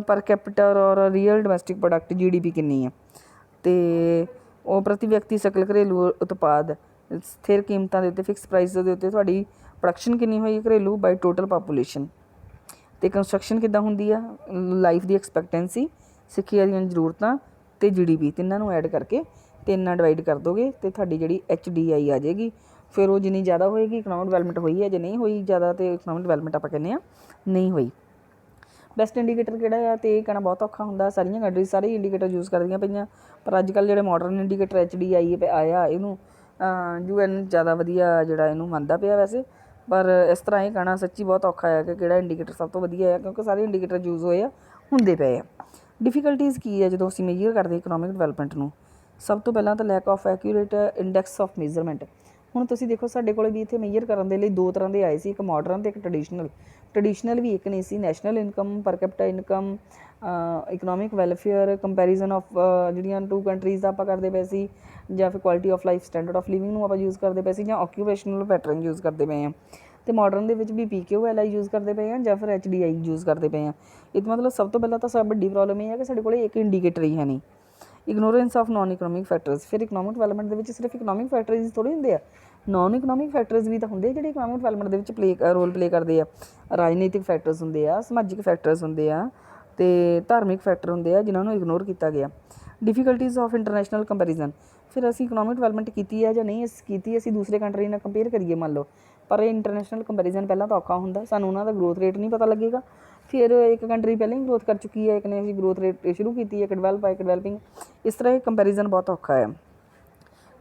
ਪਰ ਕੈਪੀਟਲ ਔਰ ਰੀਅਲ ਡੋਮੈਸਟਿਕ ਪ੍ਰੋਡਕਟ GDP ਕਿੰਨੀ ਆ, ਅਤੇ ਉਹ ਪ੍ਰਤੀ ਵਿਅਕਤੀ ਸਕਲ ਘਰੇਲੂ ਉਤਪਾਦ ਸਥਿਰ ਕੀਮਤਾਂ ਦੇ ਉੱਤੇ ਫਿਕਸ ਪ੍ਰਾਈਸ ਦੇ ਉੱਤੇ ਤੁਹਾਡੀ ਪ੍ਰੋਡਕਸ਼ਨ ਕਿੰਨੀ ਹੋਈ ਘਰੇਲੂ ਬਾਈ ਟੋਟਲ ਪਾਪੂਲੇਸ਼ਨ। ਅਤੇ ਕੰਸਟਰਕਸ਼ਨ ਕਿੱਦਾਂ ਹੁੰਦੀ ਆ, ਲਾਈਫ ਦੀ ਐਕਸਪੈਕਟੈਂਸੀ, ਸਿੱਖਿਆ ਦੀਆਂ ਜ਼ਰੂਰਤਾਂ ਅਤੇ GDP ਤਿੰਨਾਂ ਨੂੰ ਐਡ ਕਰਕੇ ਤਿੰਨ ਨਾਲ ਡਿਵਾਈਡ ਕਰ ਦੋਗੇ ਅਤੇ ਤੁਹਾਡੀ ਜਿਹੜੀ HDI ਆ ਜਾਏਗੀ। ਫਿਰ ਉਹ ਜਿੰਨੀ ਜ਼ਿਆਦਾ ਹੋਏਗੀ ਇਕਨੋਮਿਕ ਡਿਵੈਲਪਮੈਂਟ ਹੋਈ ਹੈ, ਜੇ ਨਹੀਂ ਹੋਈ ਜ਼ਿਆਦਾ ਤਾਂ ਇਕਨੋਮਿਕ ਡਿਵੈਲਪਮੈਂਟ ਆਪਾਂ ਕਹਿੰਦੇ ਹਾਂ ਨਹੀਂ ਹੋਈ। ਬੈਸਟ ਇੰਡੀਕੇਟਰ ਕਿਹੜਾ ਆ, ਅਤੇ ਇਹ ਕਹਿਣਾ ਬਹੁਤ ਔਖਾ ਹੁੰਦਾ। ਸਾਰੀਆਂ ਕੰਟਰੀਜ਼ ਸਾਰੇ ਇੰਡੀਕੇਟਰ ਯੂਜ਼ ਕਰਦੀਆਂ ਪਈਆਂ, ਪਰ ਅੱਜ ਕੱਲ੍ਹ ਜਿਹੜੇ ਮਾਡਰਨ ਇੰਡੀਕੇਟਰ HDI ਆਇਆ ਇਹਨੂੰ UN ਜ਼ਿਆਦਾ ਵਧੀਆ ਜਿਹੜਾ ਇਹਨੂੰ ਮੰਨਦਾ ਪਿਆ ਵੈਸੇ। ਪਰ ਇਸ ਤਰ੍ਹਾਂ ਇਹ ਕਹਿਣਾ ਸੱਚੀ ਬਹੁਤ ਔਖਾ ਹੈ ਕਿ ਕਿਹੜਾ ਇੰਡੀਕੇਟਰ ਸਭ ਤੋਂ ਵਧੀਆ ਹੈ, ਕਿਉਂਕਿ ਸਾਰੇ ਇੰਡੀਕੇਟਰ ਯੂਜ਼ ਹੋਏ ਆ, ਹੁੰਦੇ ਪਏ ਆ। ਡਿਫੀਕਲਟੀਜ਼ ਕੀ ਹੈ ਜਦੋਂ ਅਸੀਂ ਮੇਜਰ ਕਰਦੇ ਇਕਨੋਮਿਕ ਡਿਵੈਲਪਮੈਂਟ ਨੂੰ। ਸਭ ਤੋਂ ਪਹਿਲਾਂ ਤਾਂ lack of accurate index of measurement. ਹੁਣ ਤੁਸੀਂ ਦੇਖੋ ਸਾਡੇ ਕੋਲ ਵੀ ਇੱਥੇ ਮੇਜਰ ਕਰਨ ਦੇ ਲਈ ਦੋ ਤਰ੍ਹਾਂ ਦੇ ਆਏ ਸੀ, ਇੱਕ ਮਾਡਰਨ ਅਤੇ ਇੱਕ ਟਰਡੀਸ਼ਨਲ ਵੀ ਇੱਕ ਨਹੀਂ ਸੀ। ਨੈਸ਼ਨਲ ਇਨਕਮ, ਪਰ capita income, economic welfare, comparison of ਜਿਹੜੀਆਂ ਟੂ ਕੰਟਰੀਜ਼ ਦਾ ਆਪਾਂ ਕਰਦੇ ਪਏ ਸੀ, ਜਾਂ ਫਿਰ quality of life, standard of living ਨੂੰ ਆਪਾਂ ਯੂਜ਼ ਕਰਦੇ ਪਏ ਸੀ, ਜਾਂ ਆਕਿਊਪੇਸ਼ਨਲ ਪੈਟਰਨ ਯੂਜ਼ ਕਰਦੇ ਪਏ ਹਾਂ। ਅਤੇ ਮਾਡਰਨ ਦੇ ਵਿੱਚ ਵੀ PQLI ਯੂਜ਼ ਕਰਦੇ ਪਏ ਹਾਂ ਜਾਂ ਫਿਰ HDI ਯੂਜ਼ ਕਰਦੇ ਪਏ ਹਾਂ। ਇਹਦਾ ਮਤਲਬ ਸਭ ਤੋਂ ਪਹਿਲਾਂ ਤਾਂ ਸਭ ਵੱਡੀ ਪ੍ਰੋਬਲਮ ਇਹ ਹੈ ਕਿ ਸਾਡੇ ਕੋਲ ਇੱਕ ਇੰਡੀਕੇਟਰ ਹੀ ਹੈ ਨਹੀਂ। Ignorance of non economic factors. ਫਿਰ ਇਕਨੋਮਿਕ ਡਿਵੈਲਪਮੈਂਟ ਦੇ ਵਿੱਚ ਸਿਰਫ ਇਕਨੋਮਿਕ ਫੈਕਟਰਸ ਥੋੜ੍ਹੇ ਹੁੰਦੇ ਆ, ਨੋਨ ਇਕਨੋਮਿਕ ਫੈਕਟਰਸ ਵੀ ਤਾਂ ਹੁੰਦੇ ਜਿਹੜੇ ਇਕਨੋਮਿਕ ਡਿਵੈਲਪਮੈਂਟ ਦੇ ਵਿੱਚ ਰੋਲ ਪਲੇ ਕਰਦੇ ਆ। ਰਾਜਨੀਤਿਕ ਫੈਕਟਰਸ ਹੁੰਦੇ ਆ, ਸਮਾਜਿਕ ਫੈਕਟਰਸ ਹੁੰਦੇ ਆ, ਅਤੇ ਧਾਰਮਿਕ ਫੈਕਟਰ ਹੁੰਦੇ ਆ ਜਿਨ੍ਹਾਂ ਨੂੰ ਇਗਨੋਰ ਕੀਤਾ ਗਿਆ। ਡਿਫੀਕਲਟੀਜ਼ ਆਫ ਇੰਟਰਨੈਸ਼ਨਲ ਕੰਪੈਰੀਜ਼ਨ। ਫਿਰ ਅਸੀਂ ਇਕਨੋਮਿਕ ਡਿਵੈਲਪਮੈਂਟ ਕੀਤੀ ਹੈ ਜਾਂ ਨਹੀਂ ਕੀਤੀ, ਅਸੀਂ ਦੂਸਰੇ ਕੰਟਰੀ ਨਾਲ ਕੰਪੇਅਰ ਕਰੀਏ ਮੰਨ ਲਓ, ਪਰ ਇਹ ਇੰਟਰਨੈਸ਼ਨਲ ਕੰਪੈਰੀਜ਼ਨ ਪਹਿਲਾਂ ਤਾਂ ਔਖਾ ਹੁੰਦਾ। ਸਾਨੂੰ ਉਹਨਾਂ ਦਾ ਗਰੋਥ ਰੇਟ ਨਹੀਂ ਪਤਾ ਲੱਗੇਗਾ। ਫਿਰ ਇੱਕ ਕੰਟਰੀ ਪਹਿਲਾਂ ਹੀ ਗਰੋਥ ਕਰ ਚੁੱਕੀ ਹੈ, ਇੱਕ ਨੇ ਅਸੀਂ ਗਰੋਥ ਰੇਟ ਸ਼ੁਰੂ ਕੀਤੀ ਹੈ, ਇੱਕ ਡਿਵੈਲਪਿੰਗ। ਇਸ ਤਰ੍ਹਾਂ ਇਹ ਕੰਪੈਰੀਜ਼ਨ ਬਹੁਤ ਔਖਾ ਹੈ।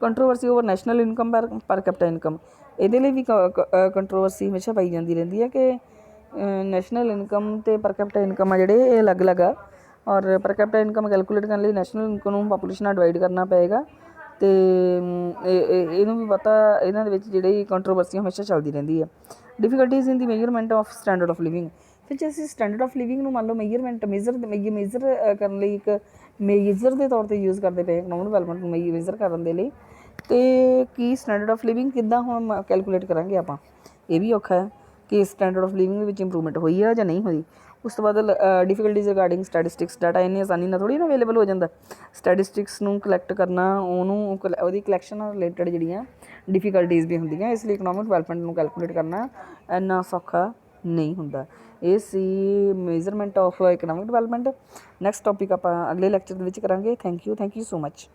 ਕੰਟਰੋਵਰਸੀ ਓਵਰ ਨੈਸ਼ਨਲ ਇਨਕਮ ਪਰ ਕੈਪੀਟਾ ਇਨਕਮ। ਇਹਦੇ ਲਈ ਵੀ ਕੰਟਰੋਵਰਸੀ ਹਮੇਸ਼ਾ ਪਾਈ ਜਾਂਦੀ ਰਹਿੰਦੀ ਹੈ ਕਿ ਨੈਸ਼ਨਲ ਇਨਕਮ ਅਤੇ ਪਰ ਕੈਪੀਟਾ ਇਨਕਮ ਆ ਜਿਹੜੇ ਇਹ ਅਲੱਗ-ਅਲੱਗ ਆ, ਔਰ ਪਰ ਕੈਪੀਟਾ ਇਨਕਮ ਕੈਲਕੂਲੇਟ ਕਰਨ ਲਈ ਨੈਸ਼ਨਲ ਇਨਕਮ ਨੂੰ ਪਾਪੂਲੇਸ਼ਨ ਨਾਲ ਡਿਵਾਈਡ ਕਰਨਾ ਪਏਗਾ। ਅਤੇ ਇਹਨੂੰ ਵੀ ਪਤਾ, ਇਹਨਾਂ ਦੇ ਵਿੱਚ ਜਿਹੜੀ ਕੰਟਰੋਵਰਸੀ ਹਮੇਸ਼ਾ ਚੱਲਦੀ ਰਹਿੰਦੀ ਹੈ। ਡਿਫੀਕਲਟੀਜ਼ ਇਨ ਦੀ measurement of standard of living. ਫਿਰ ਜੇ ਅਸੀਂ ਸਟੈਂਡਰਡ ਆਫ ਲਿਵਿੰਗ ਨੂੰ ਮੰਨ ਲਓ ਮੇਜਰ ਕਰਨ ਲਈ ਇੱਕ ਮੇਜਰ ਦੇ ਤੌਰ 'ਤੇ ਯੂਜ਼ ਕਰਦੇ ਪਏ ਇਕਨੋਮਿਕ ਡਿਵੈਲਪਮੈਂਟ ਨੂੰ ਮੇਜਰ ਕਰਨ ਦੇ ਲਈ, ਅਤੇ ਕੀ ਸਟੈਂਡਰਡ ਆਫ ਲਿਵਿੰਗ ਕਿੱਦਾਂ ਹੁਣ ਕੈਲਕੂਲੇਟ ਕਰਾਂਗੇ ਆਪਾਂ, ਇਹ ਵੀ ਔਖਾ ਹੈ ਕਿ ਸਟੈਂਡਰਡ ਆਫ ਲਿਵਿੰਗ ਦੇ ਵਿੱਚ ਇੰਪਰੂਵਮੈਂਟ ਹੋਈ ਆ ਜਾਂ ਨਹੀਂ ਹੋਈ। ਉਸ ਤੋਂ ਬਾਅਦ ਡਿਫੀਕਲਟੀਜ਼ ਰਿਗਾਰਡਿੰਗ ਸਟੈਟਿਸਟਿਕਸ। ਡਾਟਾ ਇੰਨੀ ਆਸਾਨੀ ਨਾਲ ਥੋੜ੍ਹੀ ਨਾ ਅਵੇਲੇਬਲ ਹੋ ਜਾਂਦਾ। ਸਟੈਟਿਸਟਿਕਸ ਨੂੰ ਕਲੈਕਟ ਕਰਨਾ, ਉਹਦੀ ਕਲੈਕਸ਼ਨ ਨਾਲ ਰਿਲੇਟਡ ਜਿਹੜੀਆਂ ਡਿਫੀਕਲਟੀਜ਼ ਵੀ ਹੁੰਦੀਆਂ, ਇਸ ਲਈ ਇਕਨੋਮਿਕ ਡਿਵੈਲਪਮੈਂਟ ਨੂੰ ਕੈਲਕੂਲੇਟ ਕਰਨਾ ਇੰਨਾ ਸੌਖਾ ਨਹੀਂ ਹੁੰਦਾ। ਇਹ ਸੀ measurement of economic development. Next topic ਆਪਾਂ ਅਗਲੇ ਲੈਕਚਰ ਦੇ ਵਿੱਚ ਕਰਾਂਗੇ। Thank you so much.